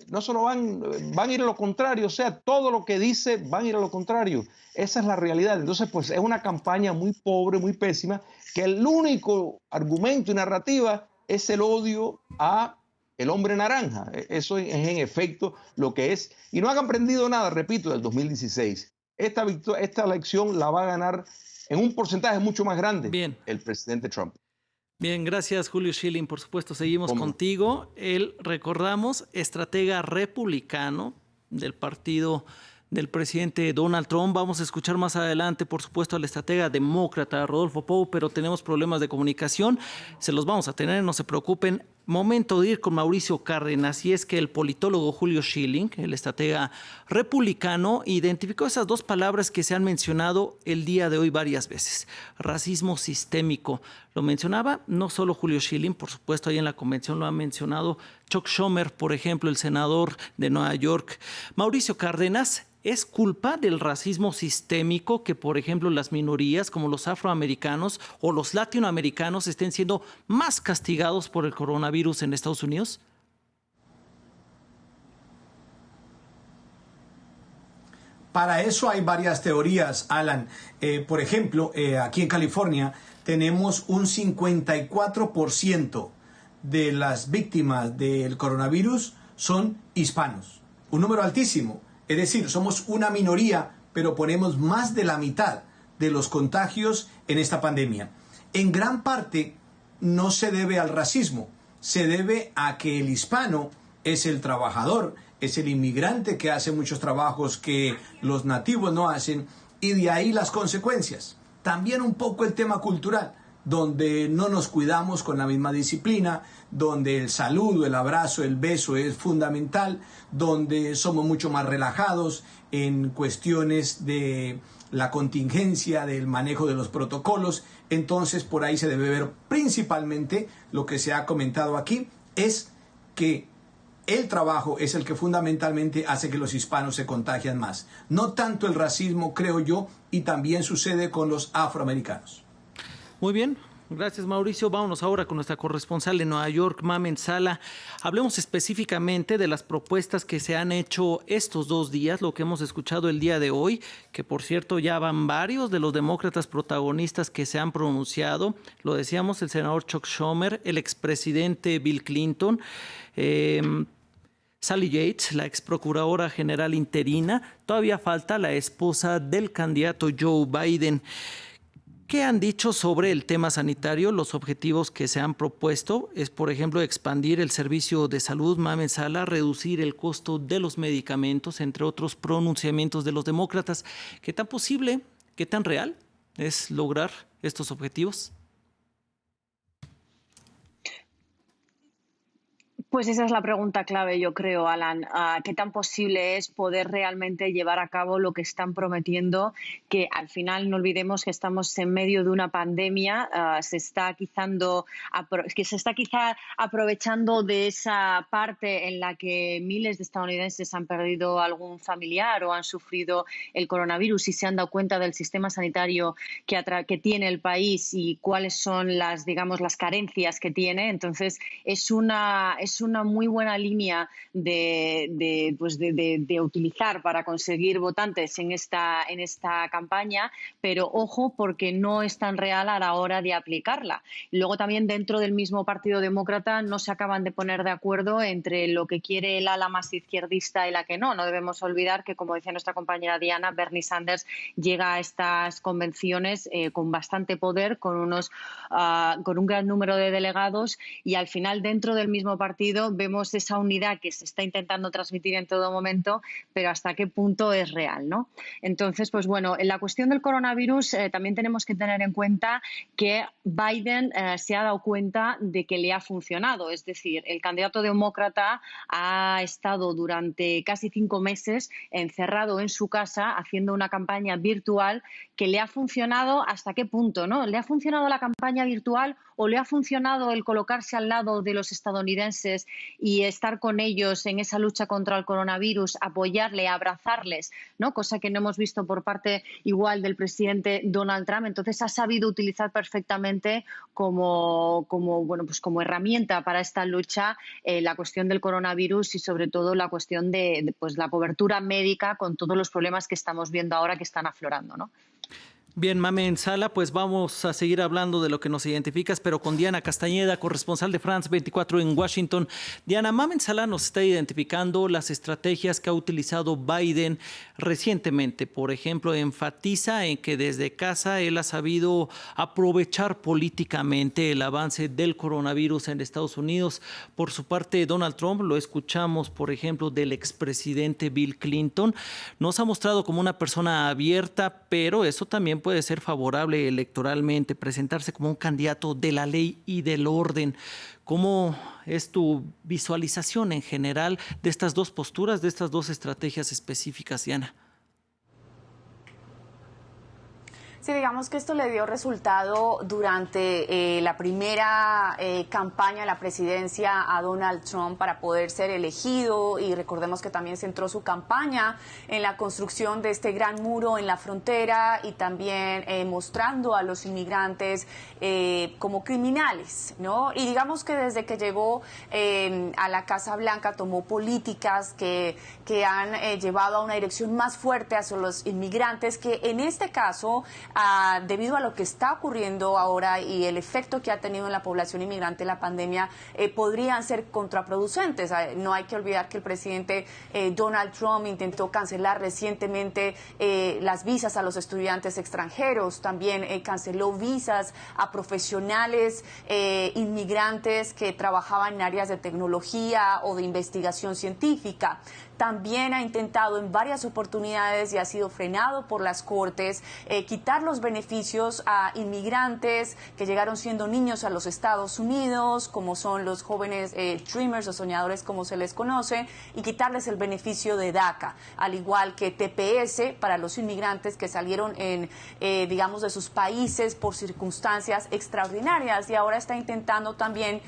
no solo van a ir a lo contrario, o sea, todo lo que dice van a ir a lo contrario. Esa es la realidad. Entonces, pues es una campaña muy pobre, muy pésima, que el único argumento y narrativa es el odio a el hombre naranja. Eso es en efecto lo que es. Y no han aprendido nada, repito, del 2016. Esta elección la va a ganar en un porcentaje mucho más grande el presidente Trump. Bien, gracias Julio Schilling. Por supuesto, seguimos contigo. Él, recordamos, estratega republicano del partido del presidente Donald Trump. Vamos a escuchar más adelante, por supuesto, al estratega demócrata Rodolfo Pou, pero tenemos problemas de comunicación. Se los vamos a tener, no se preocupen. Momento de ir con Mauricio Cárdenas, y es que el politólogo Julio Schilling, el estratega republicano, identificó esas dos palabras que se han mencionado el día de hoy varias veces: racismo sistémico. Lo mencionaba no solo Julio Schilling, por supuesto, ahí en la convención lo ha mencionado Chuck Schumer, por ejemplo, el senador de Nueva York. Mauricio Cárdenas, ¿es culpa del racismo sistémico que, por ejemplo, las minorías como los afroamericanos o los latinoamericanos estén siendo más castigados por el coronavirus en Estados Unidos? Para eso hay varias teorías, Alan. Por ejemplo, aquí en California tenemos un 54% de las víctimas del coronavirus son hispanos. Un número altísimo. Es decir, somos una minoría, pero ponemos más de la mitad de los contagios en esta pandemia. En gran parte no se debe al racismo, se debe a que el hispano es el trabajador, es el inmigrante que hace muchos trabajos que los nativos no hacen, y de ahí las consecuencias. También un poco el tema cultural, donde no nos cuidamos con la misma disciplina, donde el saludo, el abrazo, el beso es fundamental, donde somos mucho más relajados en cuestiones de la contingencia, del manejo de los protocolos. Entonces, por ahí se debe ver principalmente lo que se ha comentado aquí, es que el trabajo es el que fundamentalmente hace que los hispanos se contagian más. No tanto el racismo, creo yo, y también sucede con los afroamericanos. Muy bien, gracias Mauricio. Vámonos ahora con nuestra corresponsal en Nueva York, Mamen Sala. Hablemos específicamente de las propuestas que se han hecho estos 2 días, lo que hemos escuchado el día de hoy, que por cierto ya van varios de los demócratas protagonistas que se han pronunciado. Lo decíamos, el senador Chuck Schumer, el expresidente Bill Clinton, Sally Yates, la ex procuradora general interina. Todavía falta la esposa del candidato Joe Biden. ¿Qué han dicho sobre el tema sanitario? Los objetivos que se han propuesto es, por ejemplo, expandir el servicio de salud, Mamen Sala, reducir el costo de los medicamentos, entre otros pronunciamientos de los demócratas. ¿Qué tan posible, qué tan real es lograr estos objetivos? Pues esa es la pregunta clave, yo creo, Alan. ¿Qué tan posible es poder realmente llevar a cabo lo que están prometiendo? Que al final no olvidemos que estamos en medio de una pandemia, se está quizá aprovechando de esa parte en la que miles de estadounidenses han perdido algún familiar o han sufrido el coronavirus y se han dado cuenta del sistema sanitario que tiene el país y cuáles son las carencias que tiene. Entonces, es una muy buena línea de utilizar para conseguir votantes en esta campaña, pero ojo, porque no es tan real a la hora de aplicarla. Luego también dentro del mismo Partido Demócrata no se acaban de poner de acuerdo entre lo que quiere el ala más izquierdista y la que no. No debemos olvidar que, como decía nuestra compañera Diana, Bernie Sanders llega a estas convenciones con bastante poder, con un gran número de delegados, y al final dentro del mismo partido vemos esa unidad que se está intentando transmitir en todo momento, pero hasta qué punto es real, ¿no? Entonces, pues bueno, en la cuestión del coronavirus también tenemos que tener en cuenta que Biden se ha dado cuenta de que le ha funcionado. Es decir, el candidato demócrata ha estado durante casi 5 meses encerrado en su casa haciendo una campaña virtual que le ha funcionado. ¿Hasta qué punto, no? ¿Le ha funcionado la campaña virtual o le ha funcionado el colocarse al lado de los estadounidenses y estar con ellos en esa lucha contra el coronavirus, apoyarle, abrazarles, ¿no? Cosa que no hemos visto por parte igual del presidente Donald Trump? Entonces ha sabido utilizar perfectamente como herramienta para esta lucha la cuestión del coronavirus y sobre todo la cuestión de la cobertura médica con todos los problemas que estamos viendo ahora que están aflorando, ¿no? Bien, Mamen Sala, pues vamos a seguir hablando de lo que nos identificas, pero con Diana Castañeda, corresponsal de France 24 en Washington. Diana, Mamen Sala nos está identificando las estrategias que ha utilizado Biden recientemente. Por ejemplo, enfatiza en que desde casa él ha sabido aprovechar políticamente el avance del coronavirus en Estados Unidos. Por su parte, Donald Trump, lo escuchamos, por ejemplo, del expresidente Bill Clinton, nos ha mostrado como una persona abierta, pero eso también puede ser favorable electoralmente, presentarse como un candidato de la ley y del orden. ¿Cómo es tu visualización en general de estas dos posturas, de estas dos estrategias específicas, Diana? Sí, digamos que esto le dio resultado durante la primera campaña a la presidencia a Donald Trump para poder ser elegido, y recordemos que también centró su campaña en la construcción de este gran muro en la frontera y también mostrando a los inmigrantes como criminales, ¿no? Y digamos que desde que llegó a la Casa Blanca tomó políticas que han llevado a una dirección más fuerte hacia los inmigrantes, que en este caso, debido a lo que está ocurriendo ahora y el efecto que ha tenido en la población inmigrante la pandemia, podrían ser contraproducentes. No hay que olvidar que el presidente Donald Trump intentó cancelar recientemente las visas a los estudiantes extranjeros, también canceló visas a profesionales inmigrantes que trabajaban en áreas de tecnología o de investigación científica. También ha intentado en varias oportunidades, y ha sido frenado por las cortes, quitar los beneficios a inmigrantes que llegaron siendo niños a los Estados Unidos, como son los jóvenes Dreamers o soñadores, como se les conoce, y quitarles el beneficio de DACA, al igual que TPS para los inmigrantes que salieron digamos, de sus países por circunstancias extraordinarias. Y ahora está intentando también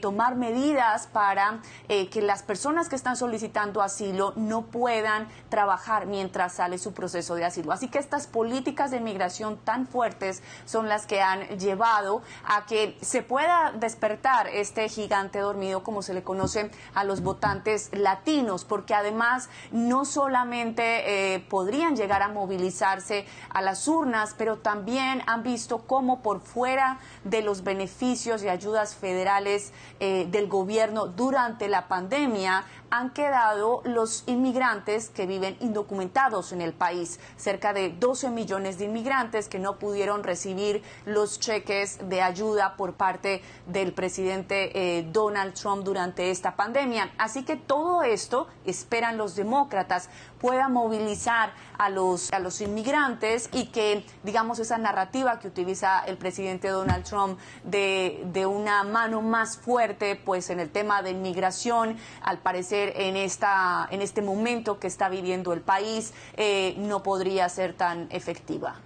tomar medidas para que las personas que están solicitando asilo no puedan trabajar mientras sale su proceso de asilo. Así que estas políticas de migración tan fuertes son las que han llevado a que se pueda despertar este gigante dormido, como se le conoce a los votantes latinos, porque además no solamente podrían llegar a movilizarse a las urnas, pero también han visto cómo por fuera de los beneficios y ayudas federales del gobierno durante la pandemia han quedado los inmigrantes que viven indocumentados en el país. Cerca de 12 millones de inmigrantes que no pudieron recibir los cheques de ayuda por parte del presidente Donald Trump durante esta pandemia. Así que todo esto esperan los demócratas pueda movilizar a los inmigrantes y que, digamos, esa narrativa que utiliza el presidente Donald Trump de una mano más fuerte pues en el tema de inmigración, al parecer en este momento que está viviendo el país, no podría ser tan efectiva.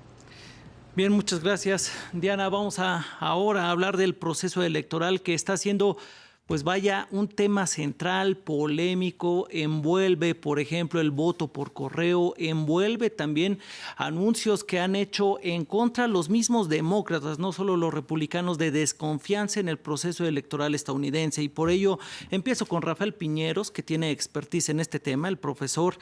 Bien, muchas gracias, Diana. Vamos ahora a hablar del proceso electoral que está siendo, pues vaya, un tema central, polémico, envuelve, por ejemplo, el voto por correo, envuelve también anuncios que han hecho en contra los mismos demócratas, no solo los republicanos, de desconfianza en el proceso electoral estadounidense. Y por ello empiezo con Rafael Piñeros, que tiene expertise en este tema, el profesor,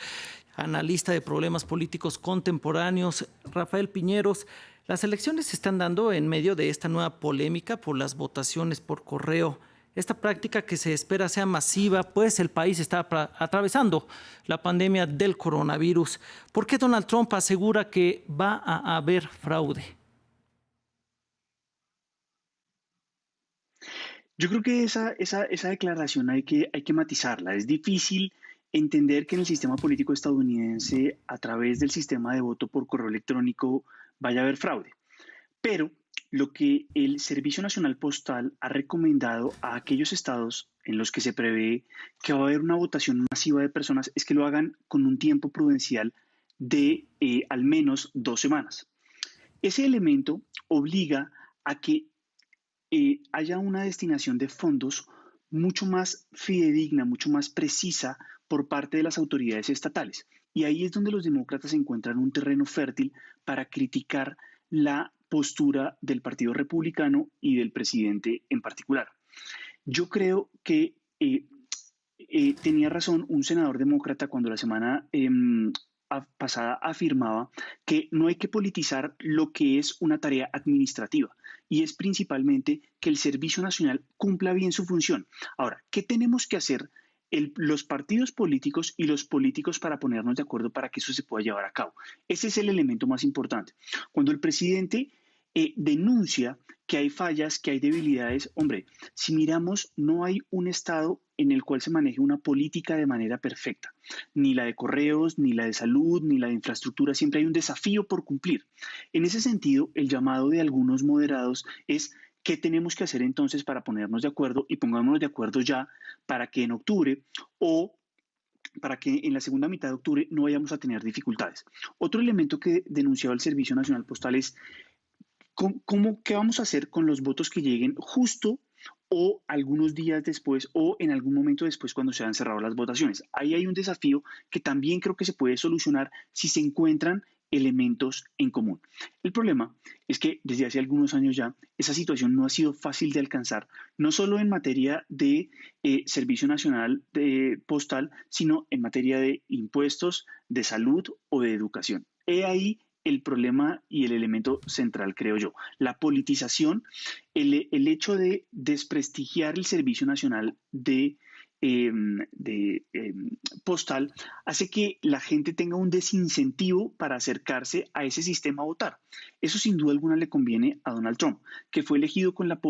analista de problemas políticos contemporáneos. Rafael Piñeros, las elecciones se están dando en medio de esta nueva polémica por las votaciones por correo. Esta práctica que se espera sea masiva, pues el país está atravesando la pandemia del coronavirus. ¿Por qué Donald Trump asegura que va a haber fraude? Yo creo que esa declaración hay que matizarla. Es difícil entender que en el sistema político estadounidense, a través del sistema de voto por correo electrónico, vaya a haber fraude. Pero lo que el Servicio Nacional Postal ha recomendado a aquellos estados en los que se prevé que va a haber una votación masiva de personas es que lo hagan con un tiempo prudencial de al menos 2 semanas. Ese elemento obliga a que haya una destinación de fondos mucho más fidedigna, mucho más precisa por parte de las autoridades estatales. Y ahí es donde los demócratas encuentran un terreno fértil para criticar la postura del Partido Republicano y del presidente en particular. Yo creo que tenía razón un senador demócrata cuando la semana pasada afirmaba que no hay que politizar lo que es una tarea administrativa, y es principalmente que el Servicio Nacional cumpla bien su función. Ahora, ¿qué tenemos que hacer los partidos políticos y los políticos para ponernos de acuerdo para que eso se pueda llevar a cabo? Ese es el elemento más importante. Cuando el presidente denuncia que hay fallas, que hay debilidades, hombre, si miramos, no hay un estado en el cual se maneje una política de manera perfecta. Ni la de correos, ni la de salud, ni la de infraestructura, siempre hay un desafío por cumplir. En ese sentido, el llamado de algunos moderados es: ¿qué tenemos que hacer entonces para ponernos de acuerdo? Y pongámonos de acuerdo ya para que en octubre o para que en la segunda mitad de octubre no vayamos a tener dificultades. Otro elemento que denunciaba el Servicio Nacional Postal es ¿qué vamos a hacer con los votos que lleguen justo o algunos días después o en algún momento después cuando se han cerrado las votaciones? Ahí hay un desafío que también creo que se puede solucionar si se encuentran elementos en común. El problema es que desde hace algunos años ya esa situación no ha sido fácil de alcanzar, no solo en materia de Servicio Nacional Postal, sino en materia de impuestos, de salud o de educación. He ahí el problema y el elemento central, creo yo. La politización, el hecho de desprestigiar el Servicio Nacional postal hace que la gente tenga un desincentivo para acercarse a ese sistema a votar. Eso sin duda alguna le conviene a Donald Trump, que fue elegido con la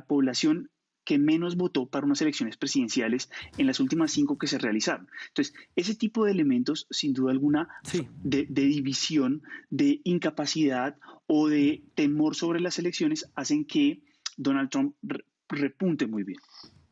población que menos votó para unas elecciones presidenciales en las últimas 5 que se realizaron. Entonces, ese tipo de elementos, sin duda alguna, sí, de división, de incapacidad o de temor sobre las elecciones, hacen que Donald Trump repunte muy bien.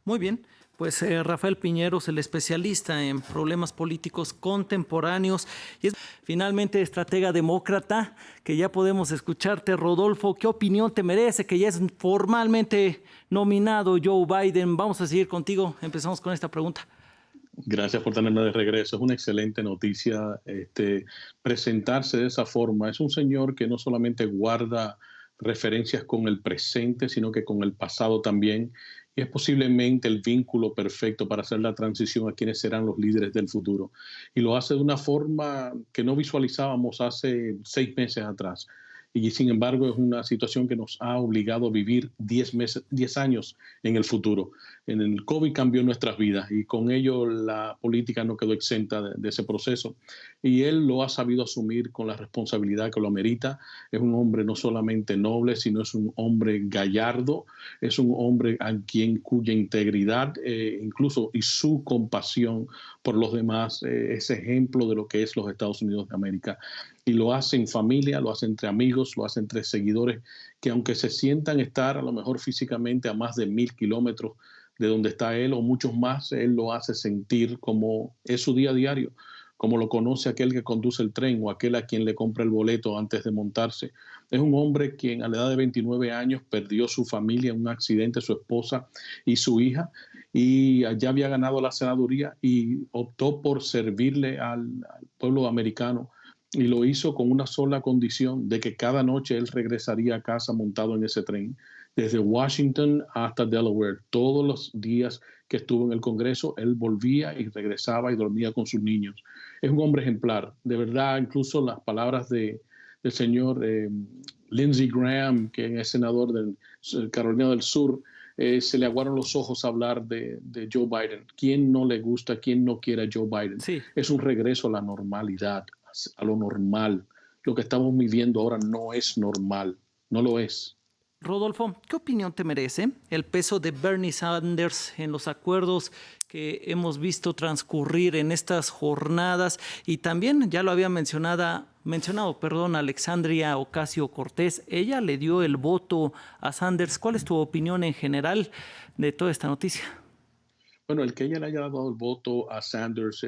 Muy bien, pues Rafael Piñeros, el especialista en problemas políticos contemporáneos y es finalmente estratega demócrata, que ya podemos escucharte. Rodolfo, ¿qué opinión te merece que ya es formalmente nominado Joe Biden? Vamos a seguir contigo, empezamos con esta pregunta. Gracias por tenerme de regreso. Es una excelente noticia presentarse de esa forma. Es un señor que no solamente guarda referencias con el presente, sino que con el pasado también. Y es posiblemente el vínculo perfecto para hacer la transición a quienes serán los líderes del futuro. Y lo hace de una forma que no visualizábamos hace 6 meses atrás. y sin embargo es una situación que nos ha obligado a vivir 10 años en el futuro. En el COVID cambió nuestras vidas y con ello la política no quedó exenta de ese proceso, y él lo ha sabido asumir con la responsabilidad que lo amerita. Es un hombre no solamente noble, sino es un hombre gallardo, es un hombre cuya integridad incluso y su compasión por los demás es ejemplo de lo que es los Estados Unidos de América. Y lo hace en familia, lo hace entre amigos, lo hace entre seguidores, que aunque se sientan estar a lo mejor físicamente a más de 1000 kilómetros de donde está él o muchos más, él lo hace sentir como es su día a diario, como lo conoce aquel que conduce el tren o aquel a quien le compra el boleto antes de montarse. Es un hombre quien a la edad de 29 años perdió su familia en un accidente, su esposa y su hija, y ya había ganado la senaduría y optó por servirle al pueblo americano, y lo hizo con una sola condición, de que cada noche él regresaría a casa montado en ese tren, desde Washington hasta Delaware. Todos los días que estuvo en el Congreso, él volvía y regresaba y dormía con sus niños. Es un hombre ejemplar, de verdad. Incluso las palabras del señor Lindsey Graham, que es senador de Carolina del Sur, se le aguaron los ojos hablar de Joe Biden. ¿Quién no le gusta, quién no quiere a Joe Biden? Sí. Es un regreso a la normalidad, a lo normal. Lo que estamos viviendo ahora no es normal, no lo es. Rodolfo, ¿qué opinión te merece el peso de Bernie Sanders en los acuerdos que hemos visto transcurrir en estas jornadas? Y también, ya lo había mencionado, Alexandria Ocasio-Cortez, ella le dio el voto a Sanders. ¿Cuál es tu opinión en general de toda esta noticia? Bueno, el que ella le haya dado el voto a Sanders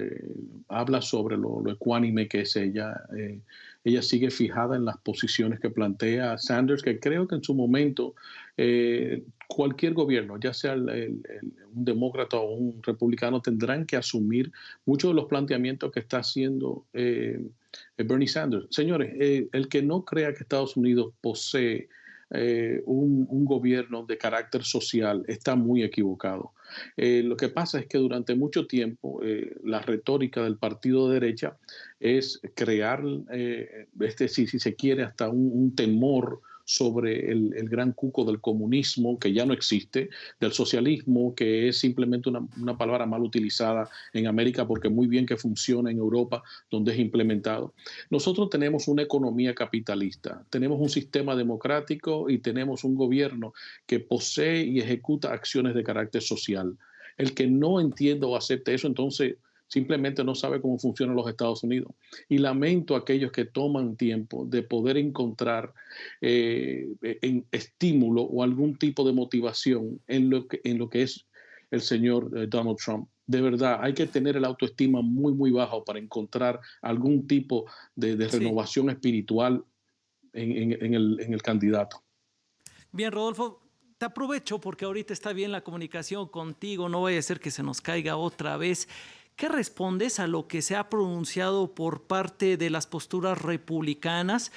habla sobre lo ecuánime que es ella. Ella sigue fijada en las posiciones que plantea Sanders, que creo que en su momento cualquier gobierno, ya sea un demócrata o un republicano, tendrán que asumir muchos de los planteamientos que está haciendo Bernie Sanders. Señores, el que no crea que Estados Unidos posee un gobierno de carácter social está muy equivocado. Lo que pasa es que durante mucho tiempo la retórica del partido de derecha es crear, si se quiere, hasta un temor sobre el gran cuco del comunismo, que ya no existe, del socialismo, que es simplemente una palabra mal utilizada en América, porque muy bien que funciona en Europa, donde es implementado. Nosotros tenemos una economía capitalista, tenemos un sistema democrático y tenemos un gobierno que posee y ejecuta acciones de carácter social. El que no entienda o acepte eso, entonces simplemente no sabe cómo funcionan los Estados Unidos. Y lamento a aquellos que toman tiempo de poder encontrar en estímulo o algún tipo de motivación en lo que es el señor Donald Trump. De verdad, hay que tener el autoestima muy, muy bajo para encontrar algún tipo de renovación espiritual en el candidato. Bien, Rodolfo, te aprovecho porque ahorita está bien la comunicación contigo, no vaya a ser que se nos caiga otra vez. ¿Qué respondes a lo que se ha pronunciado por parte de las posturas republicanas,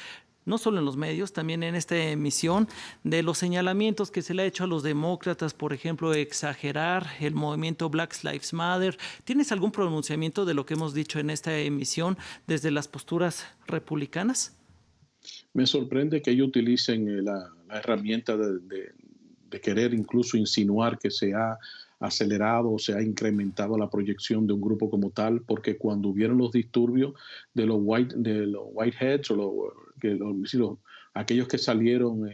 no solo en los medios, también en esta emisión, de los señalamientos que se le ha hecho a los demócratas, por ejemplo, exagerar el movimiento Black Lives Matter? ¿Tienes algún pronunciamiento de lo que hemos dicho en esta emisión desde las posturas republicanas? Me sorprende que ellos utilicen la herramienta de querer incluso insinuar que se ha acelerado o se ha incrementado la proyección de un grupo como tal, porque cuando hubieron los disturbios de los Whiteheads o aquellos que salieron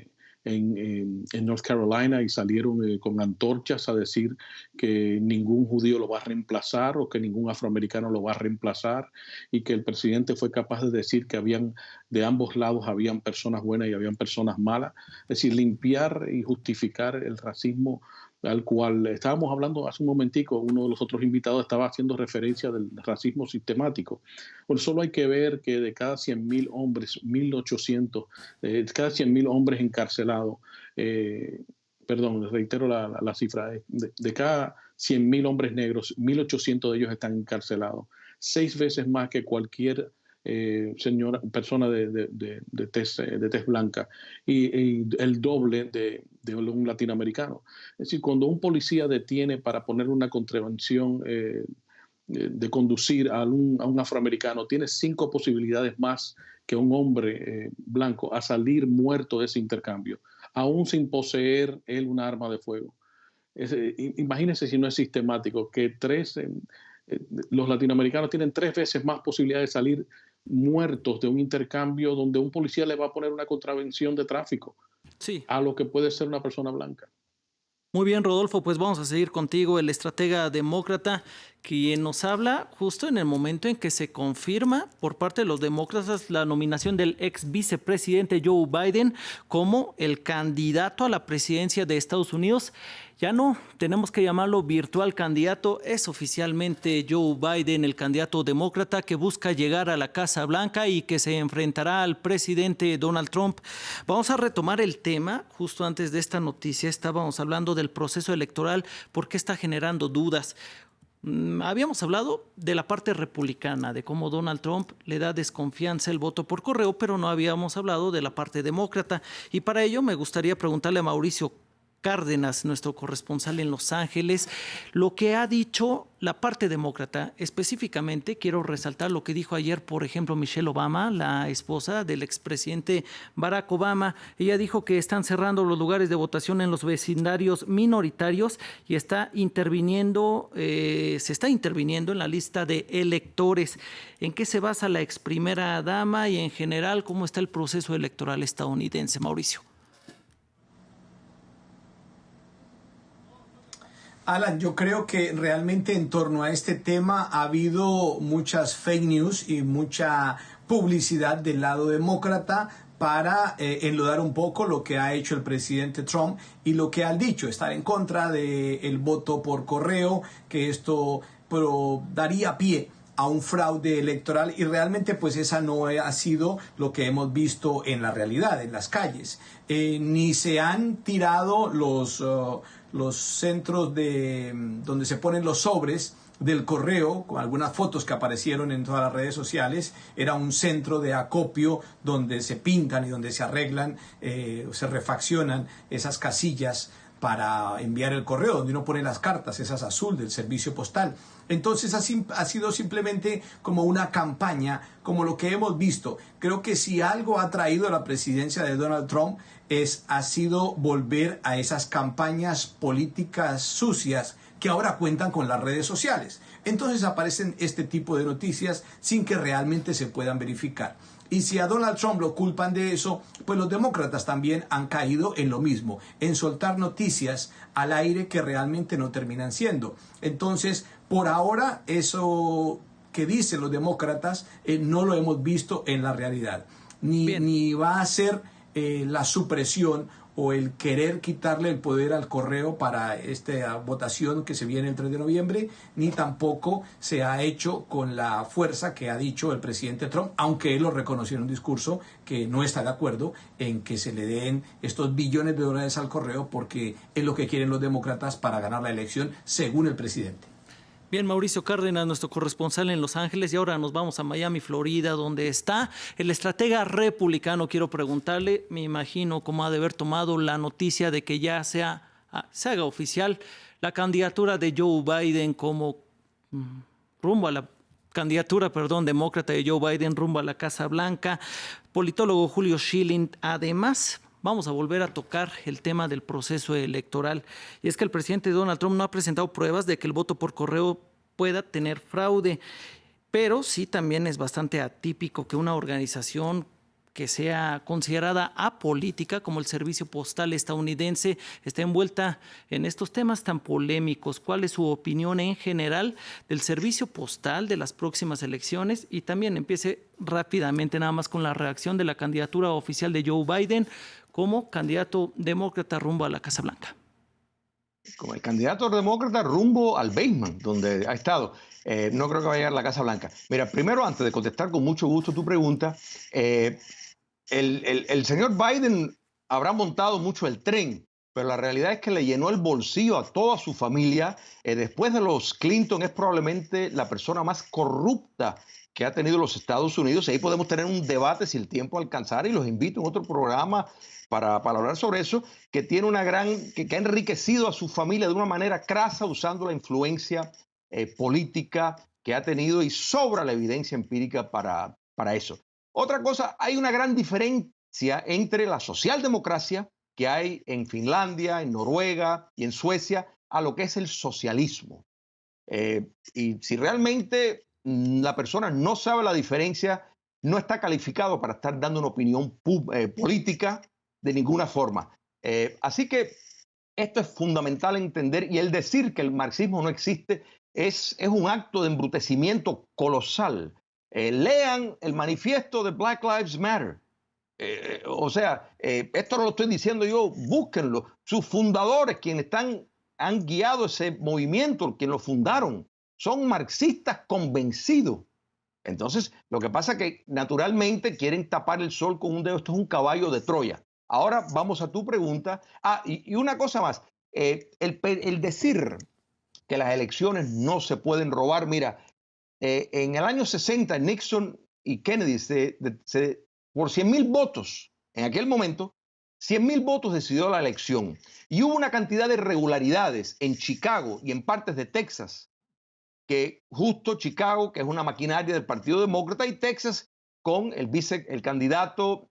en North Carolina y salieron con antorchas a decir que ningún judío lo va a reemplazar o que ningún afroamericano lo va a reemplazar, y que el presidente fue capaz de decir que de ambos lados habían personas buenas y habían personas malas. Es decir, limpiar y justificar el racismo al cual estábamos hablando hace un momentico. Uno de los otros invitados estaba haciendo referencia del racismo sistemático. Bueno, solo hay que ver que de cada 100.000 hombres, 1.800, cada 100.000 hombres encarcelados, reitero la cifra, de cada 100.000 hombres negros, 1.800 de ellos están encarcelados, 6 veces más que cualquier persona de tez blanca, y el doble de un latinoamericano. Es decir, cuando un policía detiene para poner una contravención de conducir a un afroamericano tiene 5 posibilidades más que un hombre blanco a salir muerto de ese intercambio, aún sin poseer él una arma de fuego. Imagínense si no es sistemático, que los latinoamericanos tienen 3 veces más posibilidades de salir muertos de un intercambio donde un policía le va a poner una contravención de tráfico a lo que puede ser una persona blanca. Muy bien, Rodolfo, pues vamos a seguir contigo, el estratega demócrata, quien nos habla justo en el momento en que se confirma por parte de los demócratas la nominación del ex vicepresidente Joe Biden como el candidato a la presidencia de Estados Unidos. Ya no tenemos que llamarlo virtual candidato, es oficialmente Joe Biden, el candidato demócrata que busca llegar a la Casa Blanca y que se enfrentará al presidente Donald Trump. Vamos a retomar el tema. Justo antes de esta noticia estábamos hablando del proceso electoral, porque está generando dudas. Habíamos hablado de la parte republicana, de cómo Donald Trump le da desconfianza el voto por correo, pero no habíamos hablado de la parte demócrata. Y para ello me gustaría preguntarle a Mauricio Cárdenas, nuestro corresponsal en Los Ángeles, lo que ha dicho la parte demócrata. Específicamente quiero resaltar lo que dijo ayer, por ejemplo, Michelle Obama, la esposa del expresidente Barack Obama. Ella dijo que están cerrando los lugares de votación en los vecindarios minoritarios y se está interviniendo en la lista de electores. ¿En qué se basa la ex primera dama y en general cómo está el proceso electoral estadounidense, Mauricio? Alan, yo creo que realmente en torno a este tema ha habido muchas fake news y mucha publicidad del lado demócrata para enlodar un poco lo que ha hecho el presidente Trump y lo que ha dicho, estar en contra del voto por correo, que esto daría pie a un fraude electoral, y realmente pues esa no ha sido lo que hemos visto en la realidad, en las calles. Ni se han tirado los centros donde se ponen los sobres del correo, con algunas fotos que aparecieron en todas las redes sociales. Era un centro de acopio donde se pintan y donde se arreglan, se refaccionan esas casillas para enviar el correo, donde uno pone las cartas, esas azul del servicio postal. Entonces ha sido simplemente como una campaña, como lo que hemos visto. Creo que si algo ha traído la presidencia de Donald Trump ha sido volver a esas campañas políticas sucias que ahora cuentan con las redes sociales. Entonces aparecen este tipo de noticias sin que realmente se puedan verificar. Y si a Donald Trump lo culpan de eso, pues los demócratas también han caído en lo mismo, en soltar noticias al aire que realmente no terminan siendo. Entonces, por ahora, eso que dicen los demócratas no lo hemos visto en la realidad. Ni va a ser la supresión o el querer quitarle el poder al correo para esta votación que se viene el 3 de noviembre, ni tampoco se ha hecho con la fuerza que ha dicho el presidente Trump, aunque él lo reconoció en un discurso que no está de acuerdo en que se le den estos billones de dólares al correo, porque es lo que quieren los demócratas para ganar la elección, según el presidente. Bien, Mauricio Cárdenas, nuestro corresponsal en Los Ángeles, y ahora nos vamos a Miami, Florida, donde está el estratega republicano. Quiero preguntarle, me imagino cómo ha de haber tomado la noticia de que ya se haga oficial la candidatura de Joe Biden como rumbo a la candidatura, demócrata de Joe Biden rumbo a la Casa Blanca. Politólogo Julio Schilling, además, vamos a volver a tocar el tema del proceso electoral. Y es que el presidente Donald Trump no ha presentado pruebas de que el voto por correo pueda tener fraude, pero sí también es bastante atípico que una organización que sea considerada apolítica como el Servicio Postal estadounidense esté envuelta en estos temas tan polémicos. ¿Cuál es su opinión en general del Servicio Postal, de las próximas elecciones? Y también empiece rápidamente nada más con la reacción de la candidatura oficial de Joe Biden como candidato demócrata rumbo a la Casa Blanca. Como el candidato demócrata rumbo al basement, donde ha estado. No creo que vaya a llegar a la Casa Blanca. Mira, primero, antes de contestar con mucho gusto tu pregunta, el señor Biden habrá montado mucho el tren, pero la realidad es que le llenó el bolsillo a toda su familia. Después de los Clinton, es probablemente la persona más corrupta que ha tenido los Estados Unidos. Ahí podemos tener un debate si el tiempo alcanzara, y los invito en otro programa para hablar sobre eso, que tiene que ha enriquecido a su familia de una manera crasa usando la influencia política que que ha tenido y sobra la evidencia empírica para eso. Otra cosa, hay una gran diferencia entre la socialdemocracia que hay en Finlandia, en Noruega y en Suecia a lo que es el socialismo. Y si realmente la persona no sabe la diferencia, no está calificado para estar dando una opinión política de ninguna forma. Así que esto es fundamental entender, y el decir que el marxismo no existe es un acto de embrutecimiento colosal. Lean el manifiesto de Black Lives Matter. Esto no lo estoy diciendo yo, búsquenlo. Sus fundadores, quienes han guiado ese movimiento, quienes lo fundaron, son marxistas convencidos. Entonces, lo que pasa es que naturalmente quieren tapar el sol con un dedo. Esto es un caballo de Troya. Ahora vamos a tu pregunta. Y una cosa más. El decir que las elecciones no se pueden robar. Mira, en el año 60, Nixon y Kennedy, por 100,000 votos, en aquel momento, 100,000 votos decidió la elección. Y hubo una cantidad de irregularidades en Chicago y en partes de Texas, que justo Chicago, que es una maquinaria del Partido Demócrata, y Texas con el candidato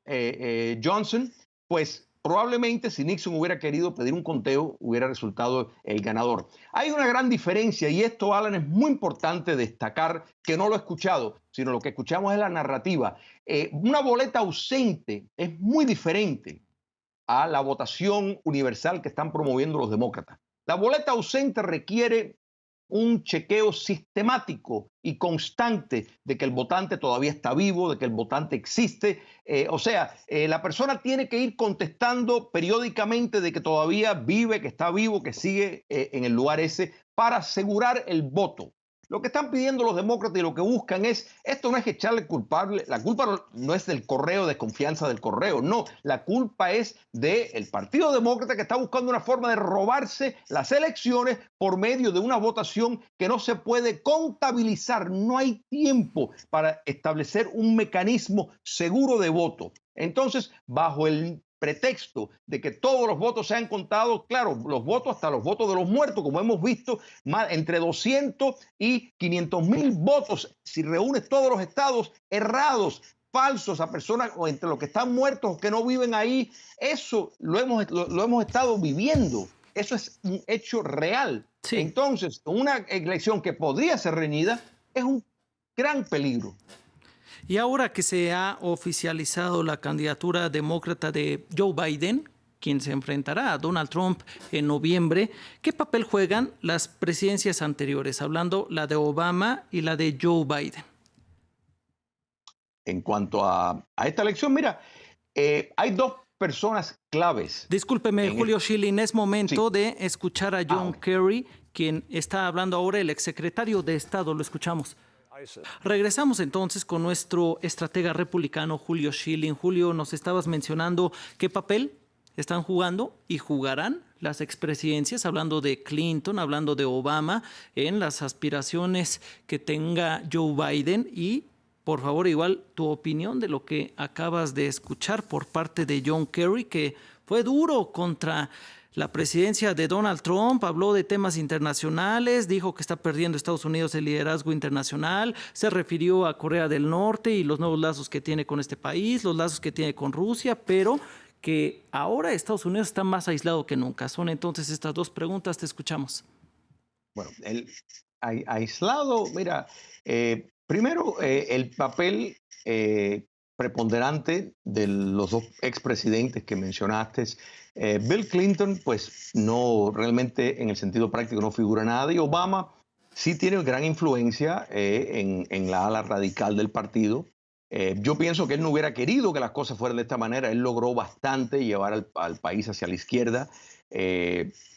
Johnson, pues probablemente si Nixon hubiera querido pedir un conteo, hubiera resultado el ganador. Hay una gran diferencia, y esto, Alan, es muy importante destacar, que no lo he escuchado, sino lo que escuchamos es la narrativa. Una boleta ausente es muy diferente a la votación universal que están promoviendo los demócratas. La boleta ausente requiere un chequeo sistemático y constante de que el votante todavía está vivo, de que el votante existe. La persona tiene que ir contestando periódicamente de que todavía vive, que está vivo, que sigue en el lugar ese, para asegurar el voto. Lo que están pidiendo los demócratas y lo que buscan esto no es echarle culpable, la culpa no es del correo, de confianza del correo, no, la culpa es del Partido Demócrata, que está buscando una forma de robarse las elecciones por medio de una votación que no se puede contabilizar. No hay tiempo para establecer un mecanismo seguro de voto. Entonces, bajo el pretexto de que todos los votos sean contados, claro, los votos, hasta los votos de los muertos, como hemos visto, entre 200 y 500,000 votos, si reúnes todos los estados errados, falsos a personas o entre los que están muertos o que no viven ahí, eso lo hemos estado viviendo. Eso es un hecho real. Sí. Entonces, una elección que podría ser reñida es un gran peligro. Y ahora que se ha oficializado la candidatura demócrata de Joe Biden, quien se enfrentará a Donald Trump en noviembre, ¿qué papel juegan las presidencias anteriores, hablando la de Obama y la de Joe Biden? En cuanto a esta elección, mira, hay dos personas claves. Discúlpeme, Julio Schilling, es momento de escuchar a John Kerry, quien está hablando ahora, el exsecretario de Estado. Lo escuchamos. Regresamos entonces con nuestro estratega republicano Julio Schilling. Julio, nos estabas mencionando qué papel están jugando y jugarán las expresidencias, hablando de Clinton, hablando de Obama, en las aspiraciones que tenga Joe Biden. Y, por favor, igual tu opinión de lo que acabas de escuchar por parte de John Kerry, que fue duro contra la presidencia de Donald Trump, habló de temas internacionales, dijo que está perdiendo Estados Unidos el liderazgo internacional, se refirió a Corea del Norte y los nuevos lazos que tiene con este país, los lazos que tiene con Rusia, pero que ahora Estados Unidos está más aislado que nunca. Son entonces estas dos preguntas, te escuchamos. Bueno, el aislado, mira, primero el papel preponderante de los dos expresidentes que mencionaste. Bill Clinton, pues no, realmente en el sentido práctico no figura nada, y Obama sí tiene gran influencia en la ala radical del partido. Yo pienso que él no hubiera querido que las cosas fueran de esta manera. Él logró bastante llevar al país hacia la izquierda,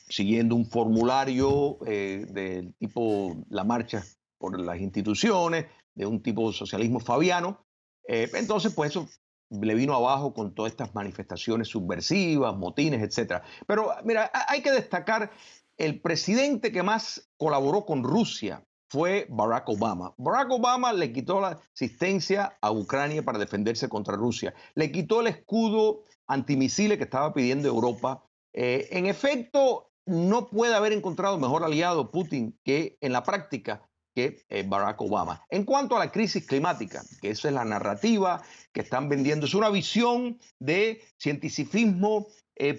siguiendo un formulario del tipo la marcha por las instituciones, de un tipo socialismo fabiano. Entonces, pues eso le vino abajo con todas estas manifestaciones subversivas, motines, etc. Pero mira, hay que destacar el presidente que más colaboró con Rusia fue Barack Obama. Barack Obama le quitó la asistencia a Ucrania para defenderse contra Rusia. Le quitó el escudo antimisiles que estaba pidiendo Europa. En efecto, no puede haber encontrado mejor aliado Putin que en la práctica que Barack Obama. En cuanto a la crisis climática, que esa es la narrativa que están vendiendo, es una visión de cientificismo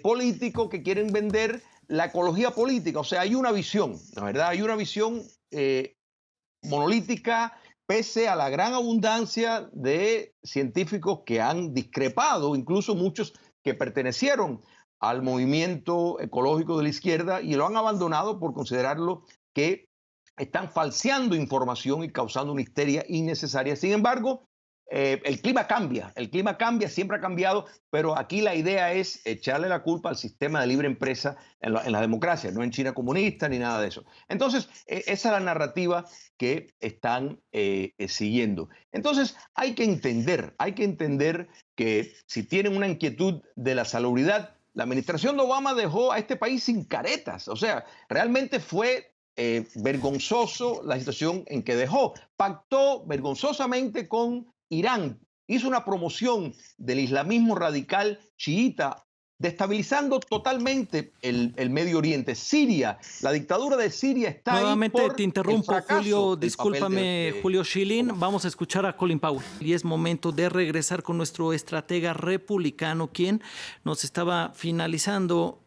político que quieren vender la ecología política. O sea, hay una visión, la verdad, hay una visión monolítica, pese a la gran abundancia de científicos que han discrepado, incluso muchos que pertenecieron al movimiento ecológico de la izquierda y lo han abandonado por considerarlo que están falseando información y causando una histeria innecesaria. Sin embargo, el clima cambia, siempre ha cambiado, pero aquí la idea es echarle la culpa al sistema de libre empresa en la democracia, no en China comunista ni nada de eso. Entonces, esa es la narrativa que están siguiendo. Entonces, hay que entender que si tienen una inquietud de la salubridad, la administración de Obama dejó a este país sin caretas. O sea, realmente fue vergonzoso la situación en que dejó. Pactó vergonzosamente con Irán, hizo una promoción del islamismo radical chiita, destabilizando totalmente el Medio Oriente. Siria, la dictadura de Siria está nuevamente ahí por te interrumpo, Julio, discúlpame, Julio Schilling. Vamos a escuchar a Colin Powell. Y es momento de regresar con nuestro estratega republicano, quien nos estaba finalizando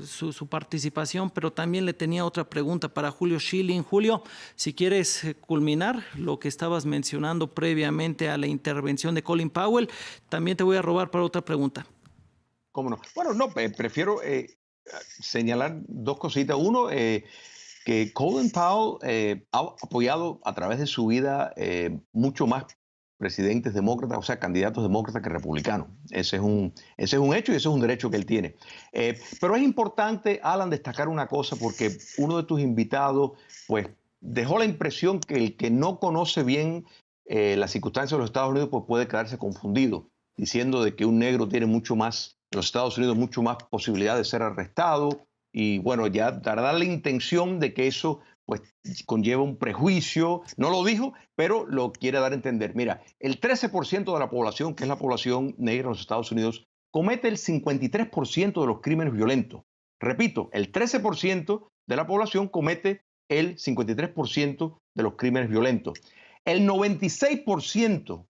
su participación, pero también le tenía otra pregunta para Julio Schilling. Julio, si quieres culminar lo que estabas mencionando previamente a la intervención de Colin Powell, también te voy a robar para otra pregunta. ¿Cómo no? Bueno, no, prefiero señalar dos cositas. Uno, que Colin Powell ha apoyado a través de su vida mucho más presidentes demócratas, o sea, candidatos demócratas que republicanos. Ese es un hecho y ese es un derecho que él tiene. Pero es importante, Alan, destacar una cosa, porque uno de tus invitados, pues, dejó la impresión que el que no conoce bien las circunstancias de los Estados Unidos, pues puede quedarse confundido, diciendo de que un negro tiene mucho más, en los Estados Unidos, mucho más posibilidad de ser arrestado, y bueno, ya dará la intención de que eso pues conlleva un prejuicio. No lo dijo, pero lo quiere dar a entender. Mira, el 13% de la población, que es la población negra en los Estados Unidos, comete el 53% de los crímenes violentos. Repito, el 13% de la población comete el 53% de los crímenes violentos. El 96%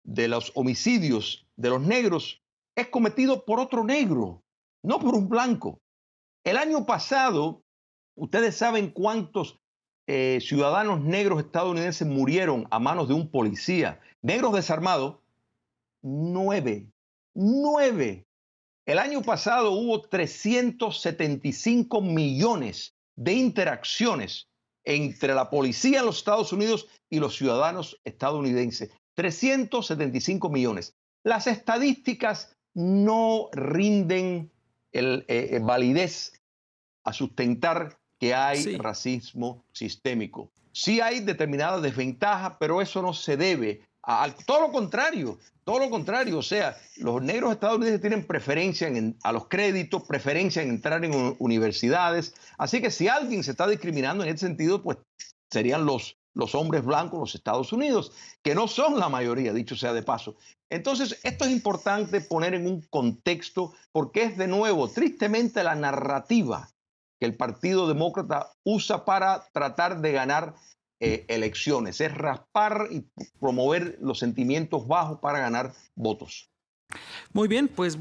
de los homicidios de los negros es cometido por otro negro, no por un blanco. El año pasado, ¿ustedes saben cuántos ciudadanos negros estadounidenses murieron a manos de un policía? Negros desarmados, 9. 9. El año pasado hubo 375 millones de interacciones entre la policía en los Estados Unidos y los ciudadanos estadounidenses. 375 millones. Las estadísticas no rinden validez a sustentar que hay racismo sistémico. Sí hay determinadas desventajas, pero eso no se debe a todo lo contrario, o sea, los negros estadounidenses tienen preferencia a los créditos, preferencia en entrar en universidades, así que si alguien se está discriminando en ese sentido, pues serían los hombres blancos en los Estados Unidos, que no son la mayoría, dicho sea de paso. Entonces, esto es importante poner en un contexto, porque es de nuevo, tristemente, la narrativa que el Partido Demócrata usa para tratar de ganar elecciones, es raspar y promover los sentimientos bajos para ganar votos. Muy bien, pues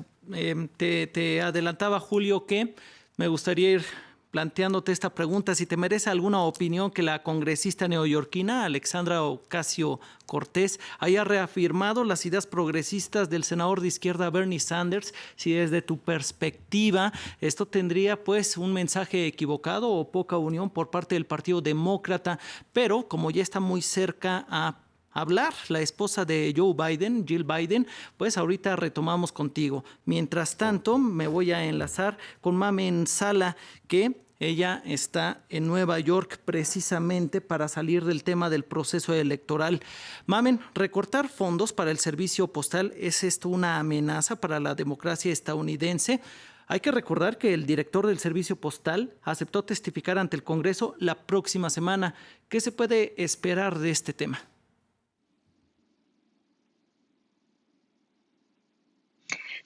te adelantaba, Julio, que me gustaría ir planteándote esta pregunta, si te merece alguna opinión que la congresista neoyorquina Alexandra Ocasio-Cortez haya reafirmado las ideas progresistas del senador de izquierda Bernie Sanders, si desde tu perspectiva esto tendría pues un mensaje equivocado o poca unión por parte del Partido Demócrata, pero como ya está muy cerca a hablar la esposa de Joe Biden, Jill Biden, pues ahorita retomamos contigo. Mientras tanto, me voy a enlazar con Mamen Sala, que ella está en Nueva York precisamente para salir del tema del proceso electoral. Mamen, recortar fondos para el servicio postal, ¿es esto una amenaza para la democracia estadounidense? Hay que recordar que el director del servicio postal aceptó testificar ante el Congreso la próxima semana. ¿Qué se puede esperar de este tema?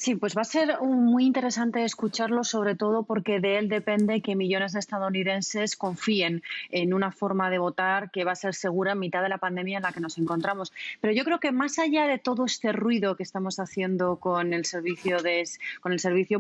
Sí, pues va a ser muy interesante escucharlo, sobre todo porque de él depende que millones de estadounidenses confíen en una forma de votar que va a ser segura en mitad de la pandemia en la que nos encontramos. Pero yo creo que más allá de todo este ruido que estamos haciendo con el servicio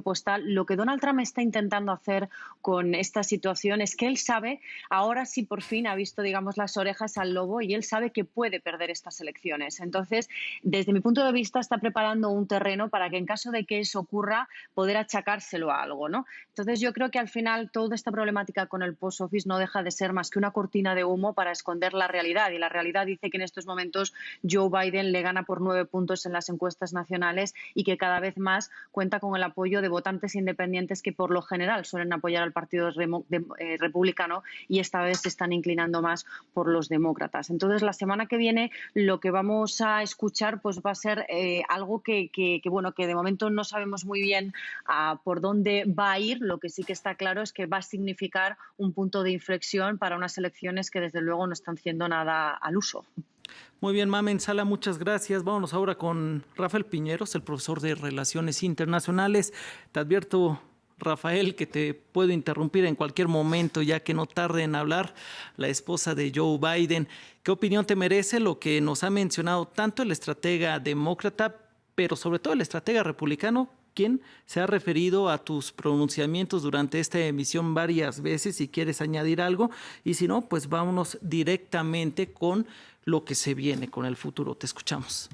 postal, lo que Donald Trump está intentando hacer con esta situación es que él sabe, ahora sí por fin ha visto, digamos, las orejas al lobo y él sabe que puede perder estas elecciones. Entonces, desde mi punto de vista, está preparando un terreno para que en caso de que eso ocurra, poder achacárselo a algo, ¿no? Entonces yo creo que al final toda esta problemática con el post office no deja de ser más que una cortina de humo para esconder la realidad, y la realidad dice que en estos momentos Joe Biden le gana por 9 puntos en las encuestas nacionales y que cada vez más cuenta con el apoyo de votantes independientes que por lo general suelen apoyar al partido republicano y esta vez se están inclinando más por los demócratas. Entonces la semana que viene lo que vamos a escuchar pues va a ser algo que de momento no sabemos muy bien por dónde va a ir. Lo que sí que está claro es que va a significar un punto de inflexión para unas elecciones que desde luego no están haciendo nada al uso. Muy bien, Mamen Sala, muchas gracias. Vámonos ahora con Rafael Piñeros, el profesor de Relaciones Internacionales. Te advierto, Rafael, que te puedo interrumpir en cualquier momento, ya que no tarde en hablar la esposa de Joe Biden. ¿Qué opinión te merece lo que nos ha mencionado tanto el estratega demócrata, pero sobre todo el estratega republicano, quien se ha referido a tus pronunciamientos durante esta emisión varias veces? Si quieres añadir algo, y si no, pues vámonos directamente con lo que se viene, con el futuro. Te escuchamos.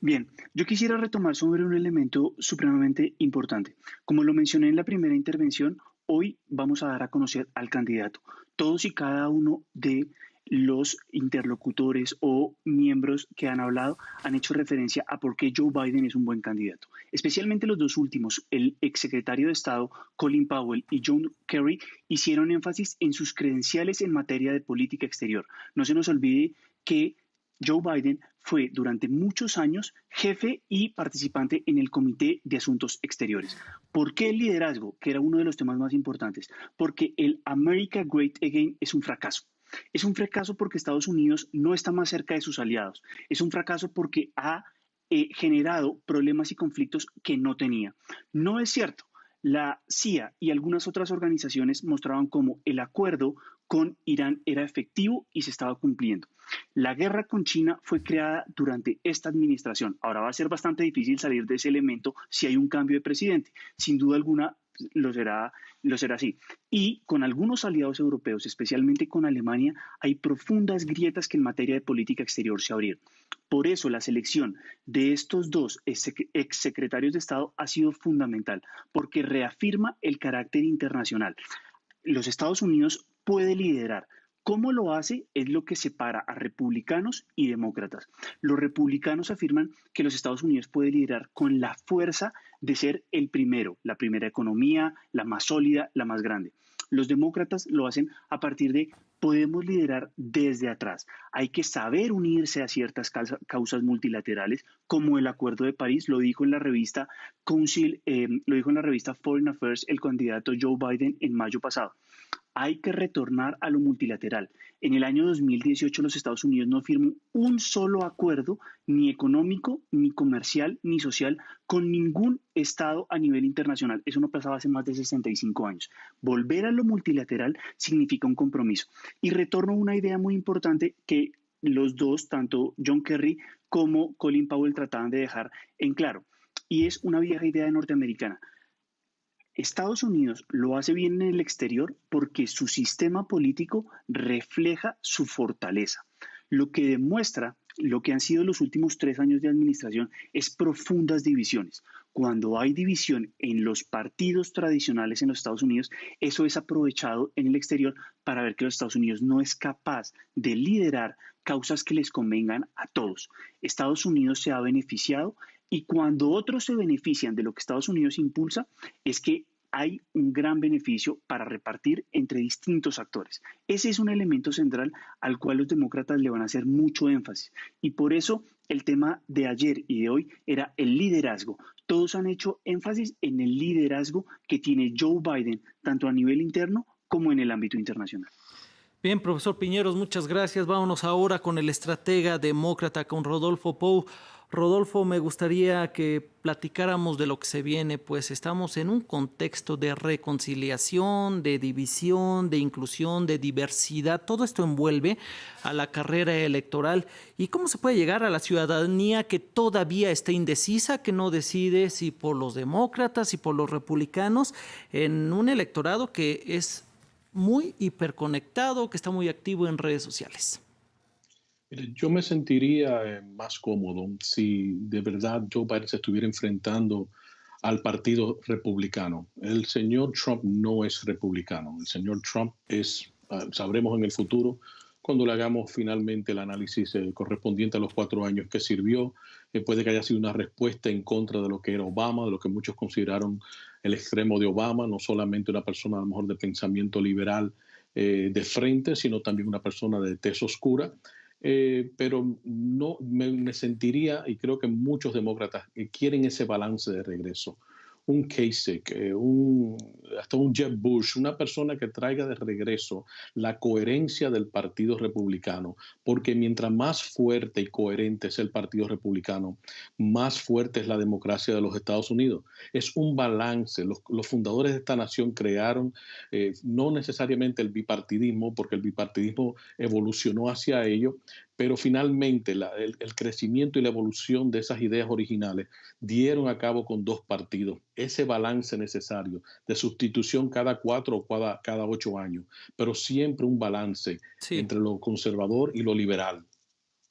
Bien, yo quisiera retomar sobre un elemento supremamente importante. Como lo mencioné en la primera intervención, hoy vamos a dar a conocer al candidato. Todos y cada uno de los interlocutores o miembros que han hablado han hecho referencia a por qué Joe Biden es un buen candidato. Especialmente los dos últimos, el exsecretario de Estado Colin Powell y John Kerry, hicieron énfasis en sus credenciales en materia de política exterior. No se nos olvide que Joe Biden fue durante muchos años jefe y participante en el Comité de Asuntos Exteriores. ¿Por qué el liderazgo? Que era uno de los temas más importantes. Porque el America Great Again es un fracaso. Es un fracaso porque Estados Unidos no está más cerca de sus aliados. Es un fracaso porque ha generado problemas y conflictos que no tenía. No es cierto. La CIA y algunas otras organizaciones mostraban cómo el acuerdo con Irán era efectivo y se estaba cumpliendo. La guerra con China fue creada durante esta administración. Ahora va a ser bastante difícil salir de ese elemento si hay un cambio de presidente. Sin duda alguna lo será así. Y con algunos aliados europeos, especialmente con Alemania, hay profundas grietas que en materia de política exterior se abrieron. Por eso la selección de estos dos exsecretarios de Estado ha sido fundamental, porque reafirma el carácter internacional. Los Estados Unidos puede liderar. ¿Cómo lo hace? Es lo que separa a republicanos y demócratas. Los republicanos afirman que los Estados Unidos puede liderar con la fuerza de ser el primero, la primera economía, la más sólida, la más grande. Los demócratas lo hacen a partir de podemos liderar desde atrás. Hay que saber unirse a ciertas causas multilaterales, como el Acuerdo de París, lo dijo en la revista Foreign Affairs el candidato Joe Biden en mayo pasado. Hay que retornar a lo multilateral. En el año 2018 los Estados Unidos no firmó un solo acuerdo, ni económico, ni comercial, ni social, con ningún Estado a nivel internacional. Eso no pasaba hace más de 65 años. Volver a lo multilateral significa un compromiso. Y retorno a una idea muy importante que los dos, tanto John Kerry como Colin Powell, trataban de dejar en claro. Y es una vieja idea norteamericana. Estados Unidos lo hace bien en el exterior porque su sistema político refleja su fortaleza. Lo que demuestra lo que han sido los últimos 3 años de administración es profundas divisiones. Cuando hay división en los partidos tradicionales en los Estados Unidos, eso es aprovechado en el exterior para ver que los Estados Unidos no es capaz de liderar causas que les convengan a todos. Estados Unidos se ha beneficiado y cuando otros se benefician de lo que Estados Unidos impulsa, es que hay un gran beneficio para repartir entre distintos actores. Ese es un elemento central al cual los demócratas le van a hacer mucho énfasis. Y por eso el tema de ayer y de hoy era el liderazgo. Todos han hecho énfasis en el liderazgo que tiene Joe Biden, tanto a nivel interno como en el ámbito internacional. Bien, profesor Piñeros, muchas gracias. Vámonos ahora con el estratega demócrata, con Rodolfo Pou. Rodolfo, me gustaría que platicáramos de lo que se viene, pues estamos en un contexto de reconciliación, de división, de inclusión, de diversidad. Todo esto envuelve a la carrera electoral. ¿Y cómo se puede llegar a la ciudadanía que todavía está indecisa, que no decide si por los demócratas, si por los republicanos, en un electorado que es muy hiperconectado, que está muy activo en redes sociales? Yo me sentiría más cómodo si de verdad Joe Biden se estuviera enfrentando al Partido Republicano. El señor Trump no es republicano. El señor Trump es, sabremos en el futuro, cuando le hagamos finalmente el análisis correspondiente a los 4 años que sirvió, puede que haya sido una respuesta en contra de lo que era Obama, de lo que muchos consideraron el extremo de Obama, no solamente una persona a lo mejor de pensamiento liberal de frente, sino también una persona de tez oscura. Pero no me sentiría, y creo que muchos demócratas quieren ese balance de regreso. Un Kasich, hasta un Jeb Bush, una persona que traiga de regreso la coherencia del Partido Republicano, porque mientras más fuerte y coherente es el Partido Republicano, más fuerte es la democracia de los Estados Unidos. Es un balance. Los fundadores de esta nación crearon no necesariamente el bipartidismo, porque el bipartidismo evolucionó hacia ello, pero finalmente el crecimiento y la evolución de esas ideas originales dieron a cabo con 2 partidos. Ese balance necesario de sustitución cada 4 o cada 8 años, pero siempre un balance entre lo conservador y lo liberal.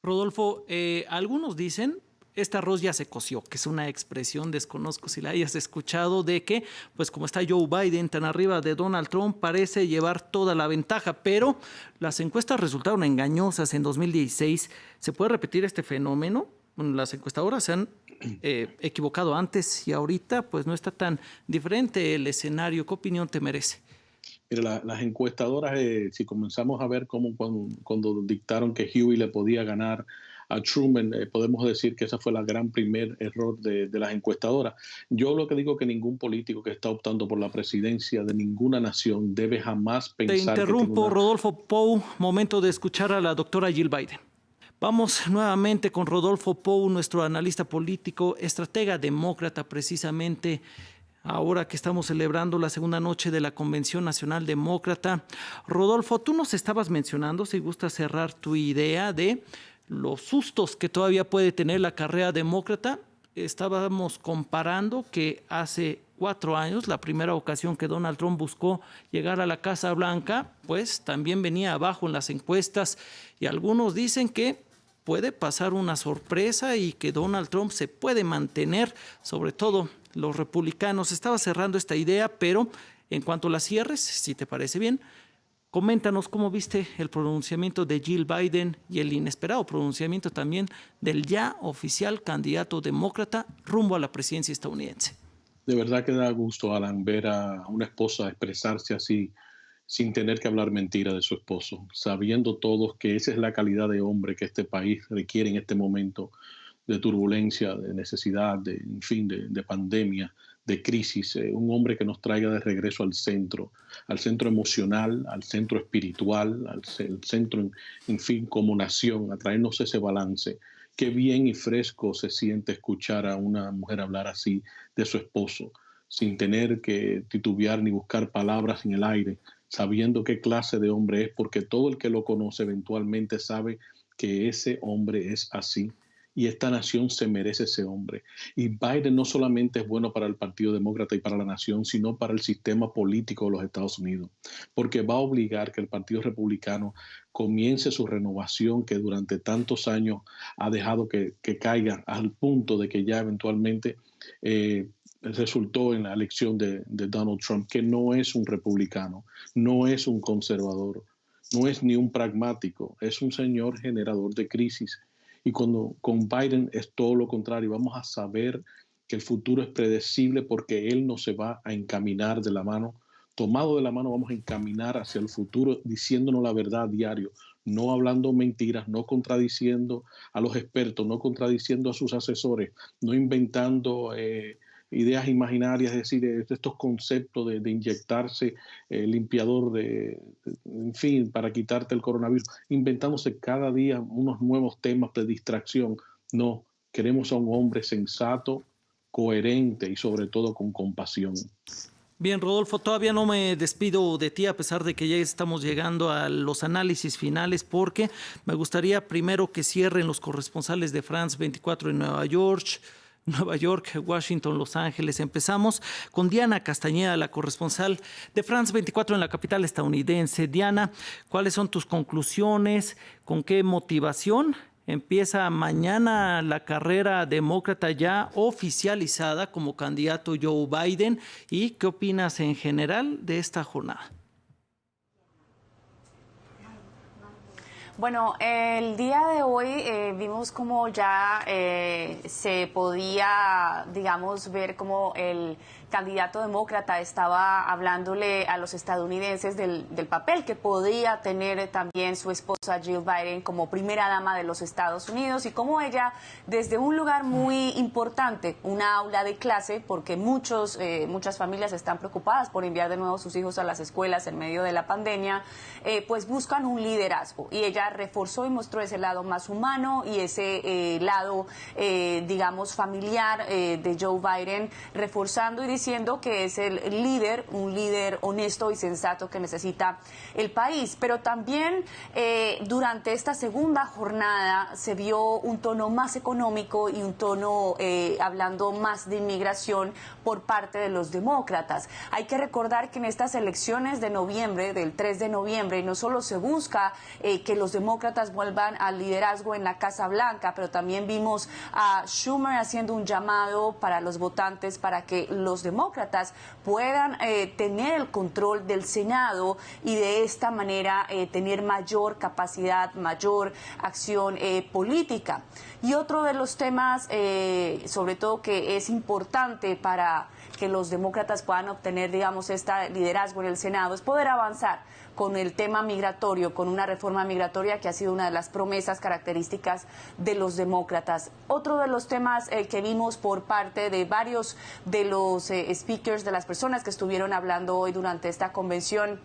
Rodolfo, algunos dicen, este arroz ya se coció, que es una expresión, desconozco si la hayas escuchado, de que, pues como está Joe Biden tan arriba de Donald Trump, parece llevar toda la ventaja, pero las encuestas resultaron engañosas en 2016. ¿Se puede repetir este fenómeno? Las encuestadoras se han equivocado antes y ahorita, pues no está tan diferente el escenario. ¿Qué opinión te merece? Mira, las encuestadoras, si comenzamos a ver cómo cuando dictaron que Huey le podía ganar a Truman, podemos decir que ese fue el gran primer error de las encuestadoras. Yo lo que digo es que ningún político que está optando por la presidencia de ninguna nación debe jamás pensar... Te interrumpo, Rodolfo Pou, momento de escuchar a la doctora Jill Biden. Vamos nuevamente con Rodolfo Pou, nuestro analista político, estratega demócrata precisamente. Ahora que estamos celebrando la segunda noche de la Convención Nacional Demócrata. Rodolfo, tú nos estabas mencionando, si gusta cerrar tu idea de los sustos que todavía puede tener la carrera demócrata. Estábamos comparando que hace 4 años, la primera ocasión que Donald Trump buscó llegar a la Casa Blanca, pues también venía abajo en las encuestas y algunos dicen que puede pasar una sorpresa y que Donald Trump se puede mantener, sobre todo los republicanos. Estaba cerrando esta idea, pero en cuanto la cierres, si te parece bien, coméntanos cómo viste el pronunciamiento de Jill Biden y el inesperado pronunciamiento también del ya oficial candidato demócrata rumbo a la presidencia estadounidense. De verdad que da gusto, Alan, ver a una esposa expresarse así sin tener que hablar mentira de su esposo, sabiendo todos que esa es la calidad de hombre que este país requiere en este momento de turbulencia, de necesidad, en fin, de pandemia, de crisis, un hombre que nos traiga de regreso al centro emocional, al centro espiritual, al centro, en fin, como nación, a traernos ese balance. Qué bien y fresco se siente escuchar a una mujer hablar así de su esposo, sin tener que titubear ni buscar palabras en el aire, sabiendo qué clase de hombre es, porque todo el que lo conoce eventualmente sabe que ese hombre es así. Y esta nación se merece ese hombre. Y Biden no solamente es bueno para el Partido Demócrata y para la nación, sino para el sistema político de los Estados Unidos, porque va a obligar que el Partido Republicano comience su renovación que durante tantos años ha dejado que caiga al punto de que ya eventualmente resultó en la elección de Donald Trump, que no es un republicano, no es un conservador, no es ni un pragmático, es un señor generador de crisis. Y con Biden es todo lo contrario. Vamos a saber que el futuro es predecible porque él no se va a encaminar de la mano. Tomado de la mano vamos a encaminar hacia el futuro diciéndonos la verdad a diario, no hablando mentiras, no contradiciendo a los expertos, no contradiciendo a sus asesores, no inventando ideas imaginarias, es decir, estos conceptos de inyectarse limpiador en fin, para quitarte el coronavirus, inventándose cada día unos nuevos temas de distracción. No, queremos a un hombre sensato, coherente y sobre todo con compasión. Bien, Rodolfo, todavía no me despido de ti a pesar de que ya estamos llegando a los análisis finales, porque me gustaría primero que cierren los corresponsales de France 24 en Nueva York, Washington, Los Ángeles. Empezamos con Diana Castañeda, la corresponsal de France 24 en la capital estadounidense. Diana, ¿cuáles son tus conclusiones? ¿Con qué motivación empieza mañana la carrera demócrata ya oficializada como candidato Joe Biden? ¿Y qué opinas en general de esta jornada? Bueno, el día de hoy vimos cómo ya se podía, digamos, ver cómo el candidato demócrata estaba hablándole a los estadounidenses del papel que podía tener también su esposa Jill Biden como primera dama de los Estados Unidos, y cómo ella, desde un lugar muy importante, una aula de clase, porque muchas familias están preocupadas por enviar de nuevo sus hijos a las escuelas en medio de la pandemia, pues buscan un liderazgo, y ella reforzó y mostró ese lado más humano y ese lado, digamos, familiar de Joe Biden, reforzando y diciendo que es un líder honesto y sensato que necesita el país. Pero también durante esta segunda jornada se vio un tono más económico y un tono hablando más de inmigración por parte de los demócratas. Hay que recordar que en estas elecciones de noviembre, del 3 de noviembre, no solo se busca que los demócratas vuelvan al liderazgo en la Casa Blanca, pero también vimos a Schumer haciendo un llamado para los votantes para que los demócratas puedan tener el control del Senado y de esta manera tener mayor capacidad, mayor acción política. Y otro de los temas, sobre todo que es importante para que los demócratas puedan obtener, digamos, este liderazgo en el Senado, es poder avanzar con el tema migratorio, con una reforma migratoria que ha sido una de las promesas características de los demócratas. Otro de los temas que vimos por parte de varios de los speakers, de las personas que estuvieron hablando hoy durante esta convención,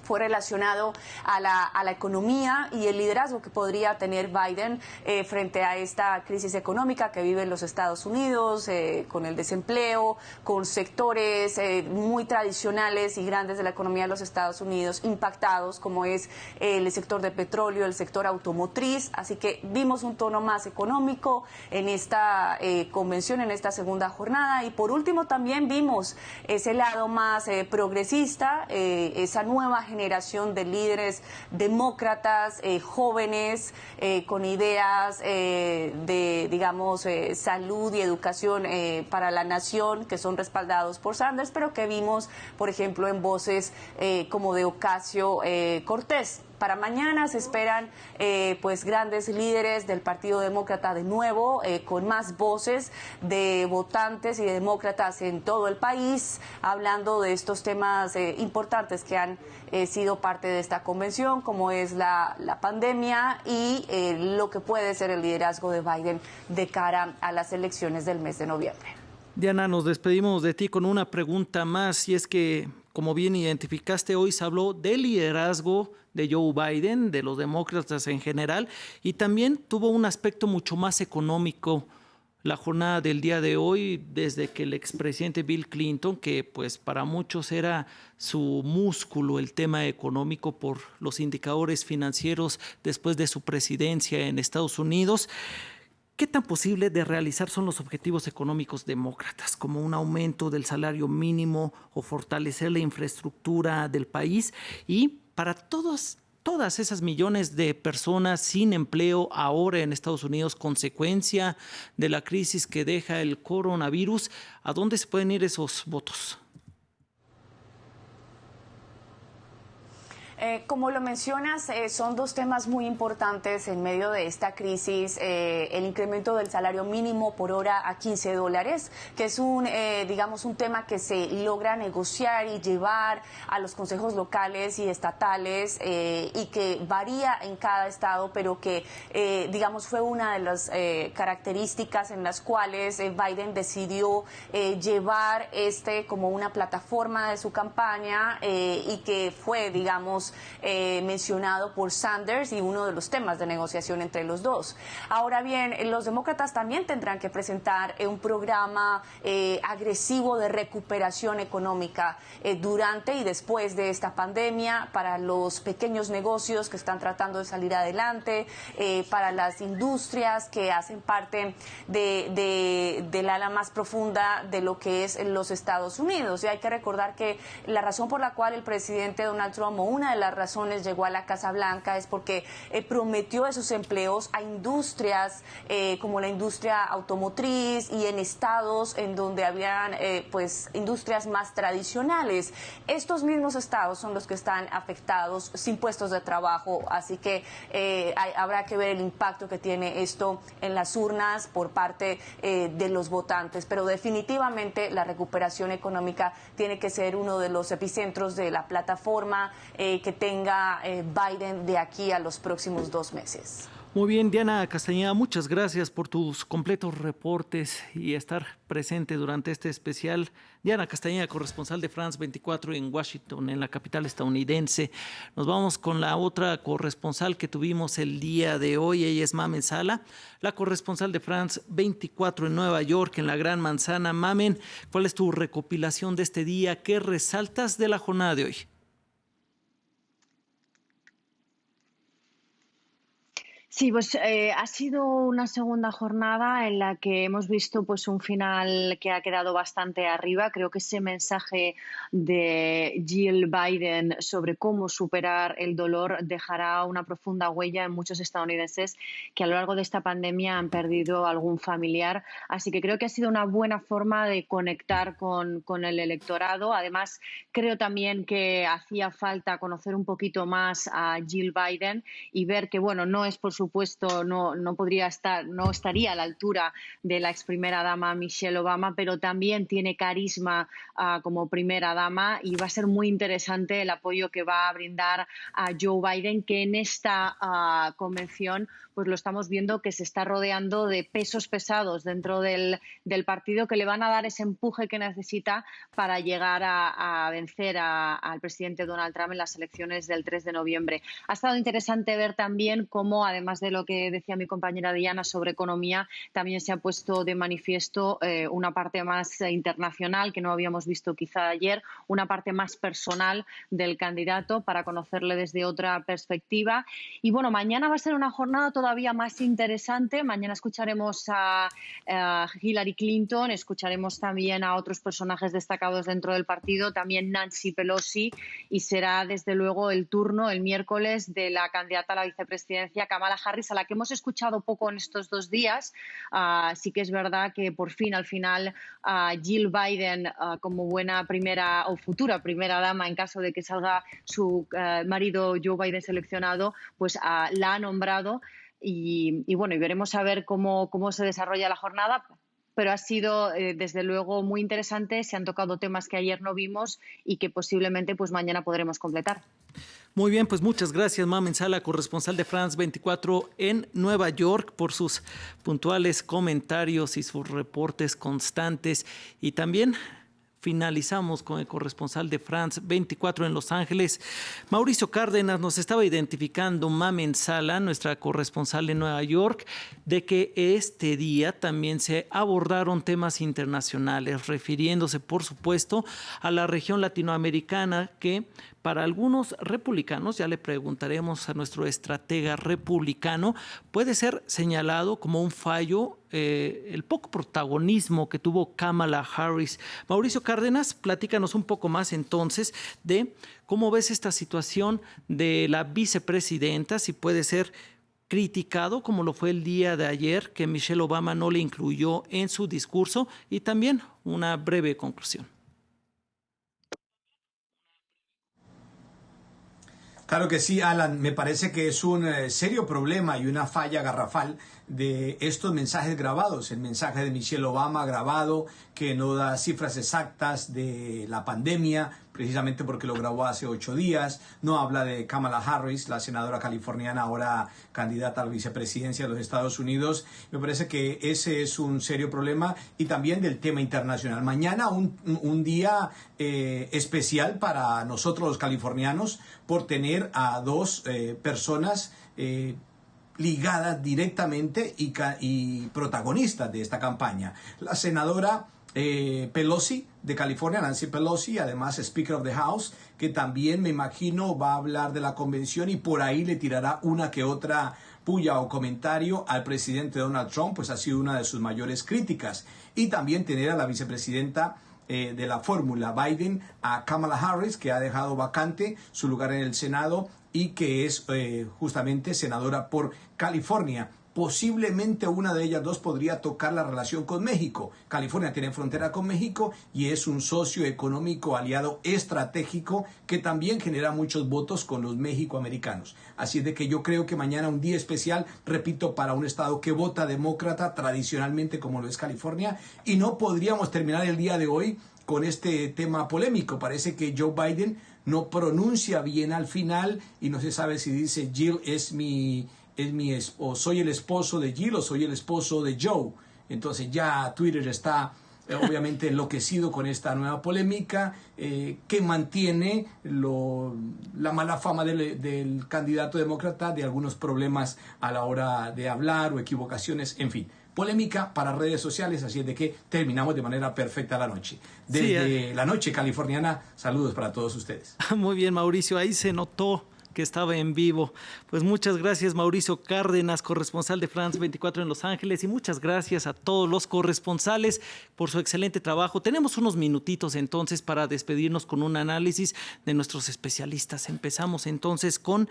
fue relacionado a la economía y el liderazgo que podría tener Biden frente a esta crisis económica que viven los Estados Unidos, con el desempleo, con sectores muy tradicionales y grandes de la economía de los Estados Unidos impactados, como es el sector de petróleo, el sector automotriz. Así que vimos un tono más económico en esta convención, en esta segunda jornada. Y por último también vimos ese lado más progresista, esa nueva generación de líderes demócratas, jóvenes, con ideas de, digamos, salud y educación para la nación, que son respaldados por Sanders, pero que vimos, por ejemplo, en voces como de Ocasio-Cortez. Para mañana se esperan pues grandes líderes del Partido Demócrata de nuevo, con más voces de votantes y de demócratas en todo el país, hablando de estos temas importantes que han sido parte de esta convención, como es la pandemia y lo que puede ser el liderazgo de Biden de cara a las elecciones del mes de noviembre. Diana, nos despedimos de ti con una pregunta más, y es que, como bien identificaste, hoy se habló del liderazgo de Joe Biden, de los demócratas en general, y también tuvo un aspecto mucho más económico la jornada del día de hoy, desde que el expresidente Bill Clinton, que pues para muchos era su músculo el tema económico por los indicadores financieros después de su presidencia en Estados Unidos, ¿qué tan posible de realizar son los objetivos económicos demócratas, como un aumento del salario mínimo o fortalecer la infraestructura del país? Y para todas esas millones de personas sin empleo ahora en Estados Unidos, consecuencia de la crisis que deja el coronavirus, ¿a dónde se pueden ir esos votos? Como lo mencionas, son dos temas muy importantes en medio de esta crisis. El incremento del salario mínimo por hora a $15, que es digamos, un tema que se logra negociar y llevar a los consejos locales y estatales y que varía en cada estado, pero que, digamos, fue una de las características en las cuales Biden decidió llevar como una plataforma de su campaña y que fue, digamos, mencionado por Sanders y uno de los temas de negociación entre los dos. Ahora bien, los demócratas también tendrán que presentar un programa agresivo de recuperación económica durante y después de esta pandemia para los pequeños negocios que están tratando de salir adelante, para las industrias que hacen parte del ala más profunda de lo que es los Estados Unidos. Y hay que recordar que la razón por la cual el presidente Donald Trump, o una de las razones, llegó a la Casa Blanca es porque prometió esos empleos a industrias como la industria automotriz y en estados en donde habían pues industrias más tradicionales. Estos mismos estados son los que están afectados sin puestos de trabajo, así que habrá que ver el impacto que tiene esto en las urnas por parte de los votantes, pero definitivamente la recuperación económica tiene que ser uno de los epicentros de la plataforma que tenga Biden de aquí a los próximos 2 meses. Muy bien, Diana Castañeda, muchas gracias por tus completos reportes y estar presente durante este especial. Diana Castañeda, corresponsal de France 24 en Washington, en la capital estadounidense. Nos vamos con la otra corresponsal que tuvimos el día de hoy. Ella es Mamen Sala, la corresponsal de France 24 en Nueva York, en la Gran Manzana. Mamen, ¿cuál es tu recopilación de este día? ¿Qué resaltas de la jornada de hoy? Sí, pues ha sido una segunda jornada en la que hemos visto pues un final que ha quedado bastante arriba. Creo que ese mensaje de Jill Biden sobre cómo superar el dolor dejará una profunda huella en muchos estadounidenses que a lo largo de esta pandemia han perdido algún familiar. Así que creo que ha sido una buena forma de conectar con el electorado. Además, creo también que hacía falta conocer un poquito más a Jill Biden y ver que, bueno, no es por supuesto, no estaría a la altura de la ex primera dama Michelle Obama, pero también tiene carisma como primera dama y va a ser muy interesante el apoyo que va a brindar a Joe Biden, que en esta convención pues lo estamos viendo que se está rodeando de pesos pesados dentro del partido que le van a dar ese empuje que necesita para llegar a vencer al presidente Donald Trump en las elecciones del 3 de noviembre. Ha estado interesante ver también cómo, además de lo que decía mi compañera Diana sobre economía, también se ha puesto de manifiesto una parte más internacional que no habíamos visto quizá ayer, una parte más personal del candidato para conocerle desde otra perspectiva. Y bueno, mañana va a ser una jornada todavía más interesante. Mañana escucharemos a Hillary Clinton, escucharemos también a otros personajes destacados dentro del partido, también Nancy Pelosi, y será desde luego el turno el miércoles de la candidata a la vicepresidencia Kamala Harris, a la que hemos escuchado poco en estos 2 días. Sí que es verdad que por fin, al final, Jill Biden, como buena primera o futura primera dama, en caso de que salga su marido Joe Biden seleccionado, pues la ha nombrado y bueno, y veremos a ver cómo se desarrolla la jornada. Pero ha sido, desde luego, muy interesante. Se han tocado temas que ayer no vimos y que posiblemente pues mañana podremos completar. Muy bien, pues muchas gracias, Mamen Sala, corresponsal de France 24 en Nueva York, por sus puntuales comentarios y sus reportes constantes. Y también finalizamos con el corresponsal de France 24 en Los Ángeles. Mauricio Cárdenas nos estaba identificando, Mamen Sala, nuestra corresponsal en Nueva York, de que este día también se abordaron temas internacionales, refiriéndose, por supuesto, a la región latinoamericana que para algunos republicanos, ya le preguntaremos a nuestro estratega republicano, puede ser señalado como un fallo el poco protagonismo que tuvo Kamala Harris. Mauricio Cárdenas, platícanos un poco más entonces de cómo ves esta situación de la vicepresidenta, si puede ser criticado como lo fue el día de ayer, que Michelle Obama no le incluyó en su discurso, y también una breve conclusión. Claro que sí, Alan. Me parece que es un serio problema y una falla garrafal de estos mensajes grabados. El mensaje de Michelle Obama grabado, que no da cifras exactas de la pandemia, precisamente porque lo grabó hace 8 días. No habla de Kamala Harris, la senadora californiana, ahora candidata a la vicepresidencia de los Estados Unidos. Me parece que ese es un serio problema, y también del tema internacional. Mañana un día especial para nosotros los californianos por tener a dos personas ligadas directamente y protagonistas de esta campaña. La senadora Pelosi de California, Nancy Pelosi, además Speaker of the House, que también me imagino va a hablar de la convención y por ahí le tirará una que otra puya o comentario al presidente Donald Trump, pues ha sido una de sus mayores críticas. Y también tener a la vicepresidenta de la fórmula Biden, a Kamala Harris, que ha dejado vacante su lugar en el Senado y que es justamente senadora por California. Posiblemente una de ellas dos podría tocar la relación con México. California tiene frontera con México y es un socio económico aliado estratégico que también genera muchos votos con los mexicoamericanos. Así es de que yo creo que mañana un día especial, repito, para un estado que vota demócrata tradicionalmente como lo es California, y no podríamos terminar el día de hoy con este tema polémico. Parece que Joe Biden no pronuncia bien al final y no se sabe si dice Jill o soy el esposo de Jill o soy el esposo de Joe. Entonces ya Twitter está obviamente enloquecido con esta nueva polémica que mantiene la mala fama del candidato demócrata, de algunos problemas a la hora de hablar o equivocaciones, en fin. Polémica para redes sociales, así es de que terminamos de manera perfecta la noche. Desde la noche californiana, saludos para todos ustedes. Muy bien, Mauricio, ahí se notó que estaba en vivo. Pues muchas gracias, Mauricio Cárdenas, corresponsal de France 24 en Los Ángeles, y muchas gracias a todos los corresponsales por su excelente trabajo. Tenemos unos minutitos entonces para despedirnos con un análisis de nuestros especialistas. Empezamos entonces con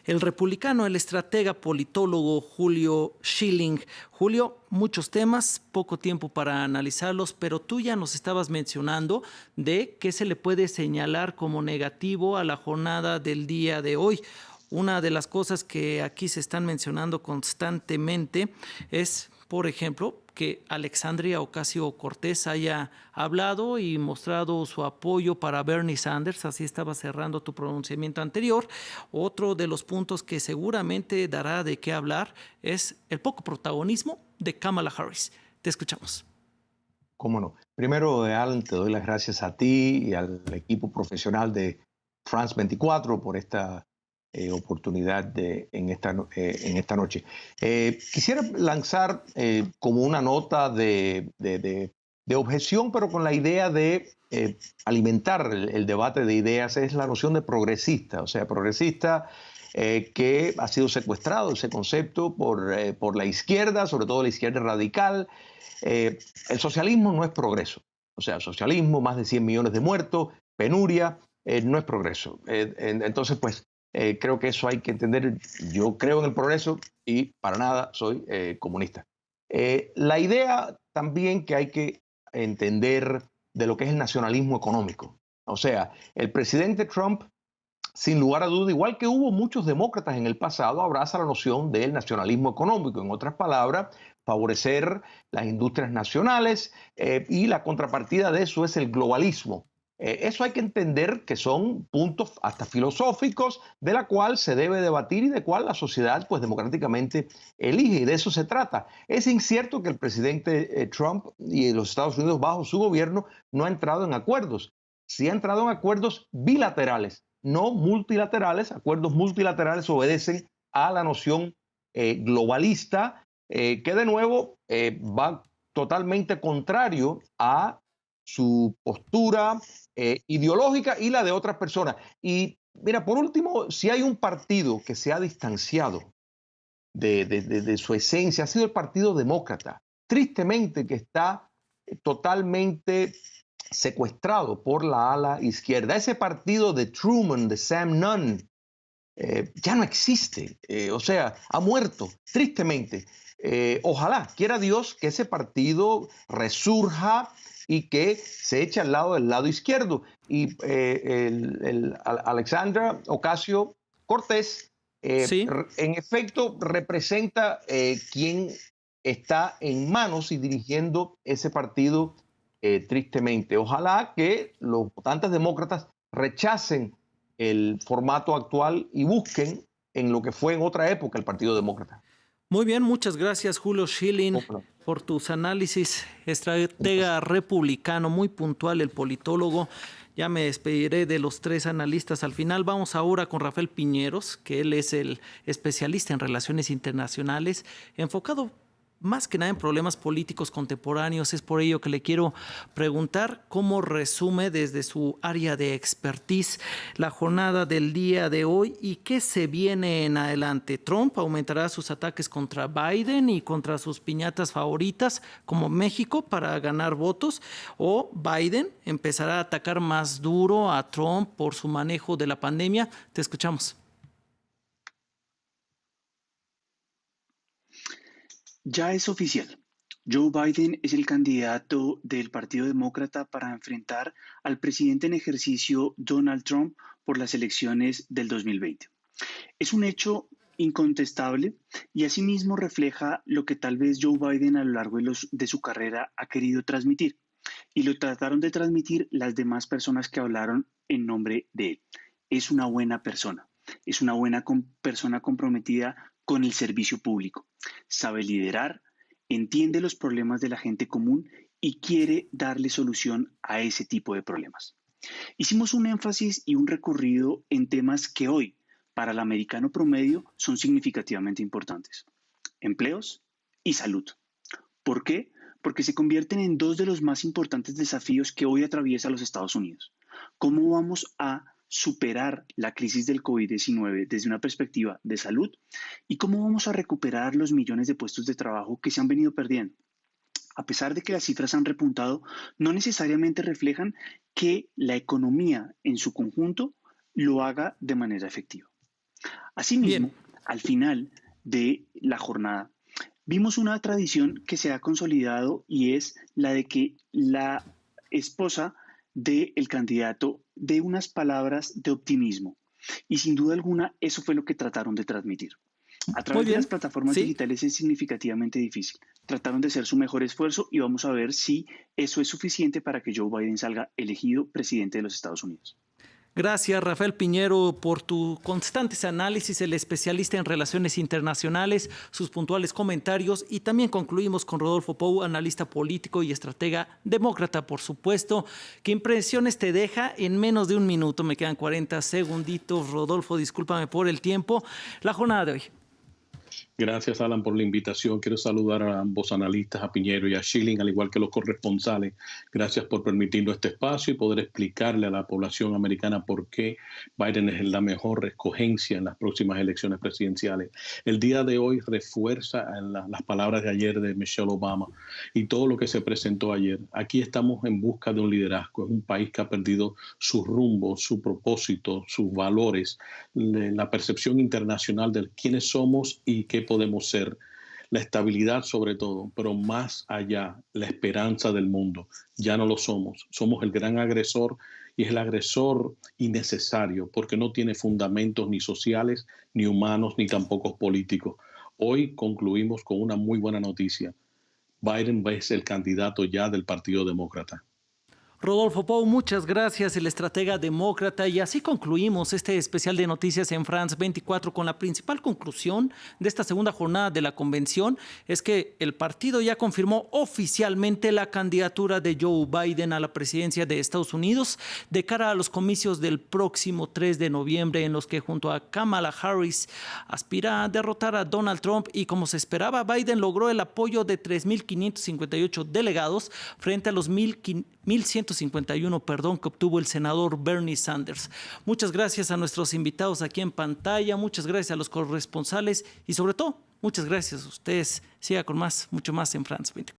el republicano, el estratega politólogo Julio Schilling. Julio, muchos temas, poco tiempo para analizarlos, pero tú ya nos estabas mencionando de qué se le puede señalar como negativo a la jornada del día de hoy. Una de las cosas que aquí se están mencionando constantemente es, por ejemplo, que Alexandria Ocasio-Cortez haya hablado y mostrado su apoyo para Bernie Sanders, así estaba cerrando tu pronunciamiento anterior. Otro de los puntos que seguramente dará de qué hablar es el poco protagonismo de Kamala Harris. Te escuchamos. Cómo no. Primero, Alan, te doy las gracias a ti y al equipo profesional de France 24 por esta oportunidad en esta noche. Quisiera lanzar como una nota de objeción, pero con la idea de alimentar el debate de ideas, es la noción de progresista. O sea, progresista que ha sido secuestrado ese concepto por la izquierda, sobre todo la izquierda radical. El socialismo no es progreso. O sea, socialismo, más de 100 millones de muertos, penuria, no es progreso. Entonces, pues, creo que eso hay que entender. Yo creo en el progreso y para nada soy comunista. La idea también que hay que entender de lo que es el nacionalismo económico. O sea, el presidente Trump, sin lugar a duda, igual que hubo muchos demócratas en el pasado, abraza la noción del nacionalismo económico. En otras palabras, favorecer las industrias nacionales, y la contrapartida de eso es el globalismo. Eso hay que entender que son puntos hasta filosóficos de la cual se debe debatir y de cual la sociedad pues democráticamente elige, y de eso se trata. Es incierto que el presidente Trump y los Estados Unidos bajo su gobierno no ha entrado en acuerdos. Sí ha entrado en acuerdos bilaterales, no multilaterales. Acuerdos multilaterales obedecen a la noción globalista, que de nuevo va totalmente contrario a su postura ideológica y la de otras personas. Y mira, por último, si hay un partido que se ha distanciado de su esencia, ha sido el Partido Demócrata. Tristemente, que está totalmente secuestrado por la ala izquierda. Ese partido de Truman, de Sam Nunn, ya no existe. O sea, ha muerto, tristemente. Ojalá, quiera Dios, que ese partido resurja y que se eche al lado del lado izquierdo. Y Alexandria Ocasio Cortés, Sí. en efecto, representa quien está en manos y dirigiendo ese partido tristemente. Ojalá que los votantes demócratas rechacen el formato actual y busquen en lo que fue en otra época el Partido Demócrata. Muy bien, muchas gracias Julio Schilling por tus análisis. Estratega republicano, muy puntual el politólogo. Ya me despediré de los tres analistas al final. Vamos ahora con Rafael Piñeros, que él es el especialista en relaciones internacionales, enfocado más que nada en problemas políticos contemporáneos. Es por ello que le quiero preguntar cómo resume desde su área de expertise la jornada del día de hoy y qué se viene en adelante. ¿Trump aumentará sus ataques contra Biden y contra sus piñatas favoritas como México para ganar votos? ¿O Biden empezará a atacar más duro a Trump por su manejo de la pandemia? Te escuchamos. Ya es oficial. Joe Biden es el candidato del Partido Demócrata para enfrentar al presidente en ejercicio Donald Trump por las elecciones del 2020. Es un hecho incontestable y asimismo refleja lo que tal vez Joe Biden a lo largo de su carrera ha querido transmitir. Y lo trataron de transmitir las demás personas que hablaron en nombre de él. Es una buena persona. Es una buena persona comprometida con el servicio público. Sabe liderar, entiende los problemas de la gente común y quiere darle solución a ese tipo de problemas. Hicimos un énfasis y un recorrido en temas que hoy, para el americano promedio, son significativamente importantes. Empleos y salud. ¿Por qué? Porque se convierten en dos de los más importantes desafíos que hoy atraviesa los Estados Unidos. ¿Cómo vamos a superar la crisis del COVID-19 desde una perspectiva de salud y cómo vamos a recuperar los millones de puestos de trabajo que se han venido perdiendo? A pesar de que las cifras han repuntado, no necesariamente reflejan que la economía en su conjunto lo haga de manera efectiva. Asimismo, al final de la jornada, vimos una tradición que se ha consolidado y es la de que la esposa del candidato dé unas palabras de optimismo. Y sin duda alguna, eso fue lo que trataron de transmitir. A través de las plataformas digitales es significativamente difícil. Trataron de hacer su mejor esfuerzo y vamos a ver si eso es suficiente para que Joe Biden salga elegido presidente de los Estados Unidos. Gracias, Rafael Piñero, por tu constantes análisis, el especialista en relaciones internacionales, sus puntuales comentarios y también concluimos con Rodolfo Pou, analista político y estratega demócrata, por supuesto. ¿Qué impresiones te deja en menos de un minuto? Me quedan 40 segunditos. Rodolfo, discúlpame por el tiempo. La jornada de hoy. Gracias, Alan, por la invitación. Quiero saludar a ambos analistas, a Piñero y a Schilling, al igual que los corresponsales. Gracias por permitirnos este espacio y poder explicarle a la población americana por qué Biden es la mejor escogencia en las próximas elecciones presidenciales. El día de hoy refuerza las palabras de ayer de Michelle Obama y todo lo que se presentó ayer. Aquí estamos en busca de un liderazgo. Es un país que ha perdido su rumbo, su propósito, sus valores, la percepción internacional de quiénes somos y qué podemos ser, la estabilidad sobre todo, pero más allá, la esperanza del mundo. Ya no lo somos. Somos el gran agresor y es el agresor innecesario porque no tiene fundamentos ni sociales, ni humanos, ni tampoco políticos. Hoy concluimos con una muy buena noticia. Biden es el candidato ya del Partido Demócrata. Rodolfo Pou, muchas gracias, el estratega demócrata. Y así concluimos este especial de Noticias en France 24 con la principal conclusión de esta segunda jornada de la convención. Es que el partido ya confirmó oficialmente la candidatura de Joe Biden a la presidencia de Estados Unidos de cara a los comicios del próximo 3 de noviembre en los que junto a Kamala Harris aspira a derrotar a Donald Trump y como se esperaba, Biden logró el apoyo de 3.558 delegados frente a los 1.151 que obtuvo el senador Bernie Sanders. Muchas gracias a nuestros invitados aquí en pantalla, muchas gracias a los corresponsales y sobre todo, muchas gracias a ustedes. Siga con más, mucho más en France 24.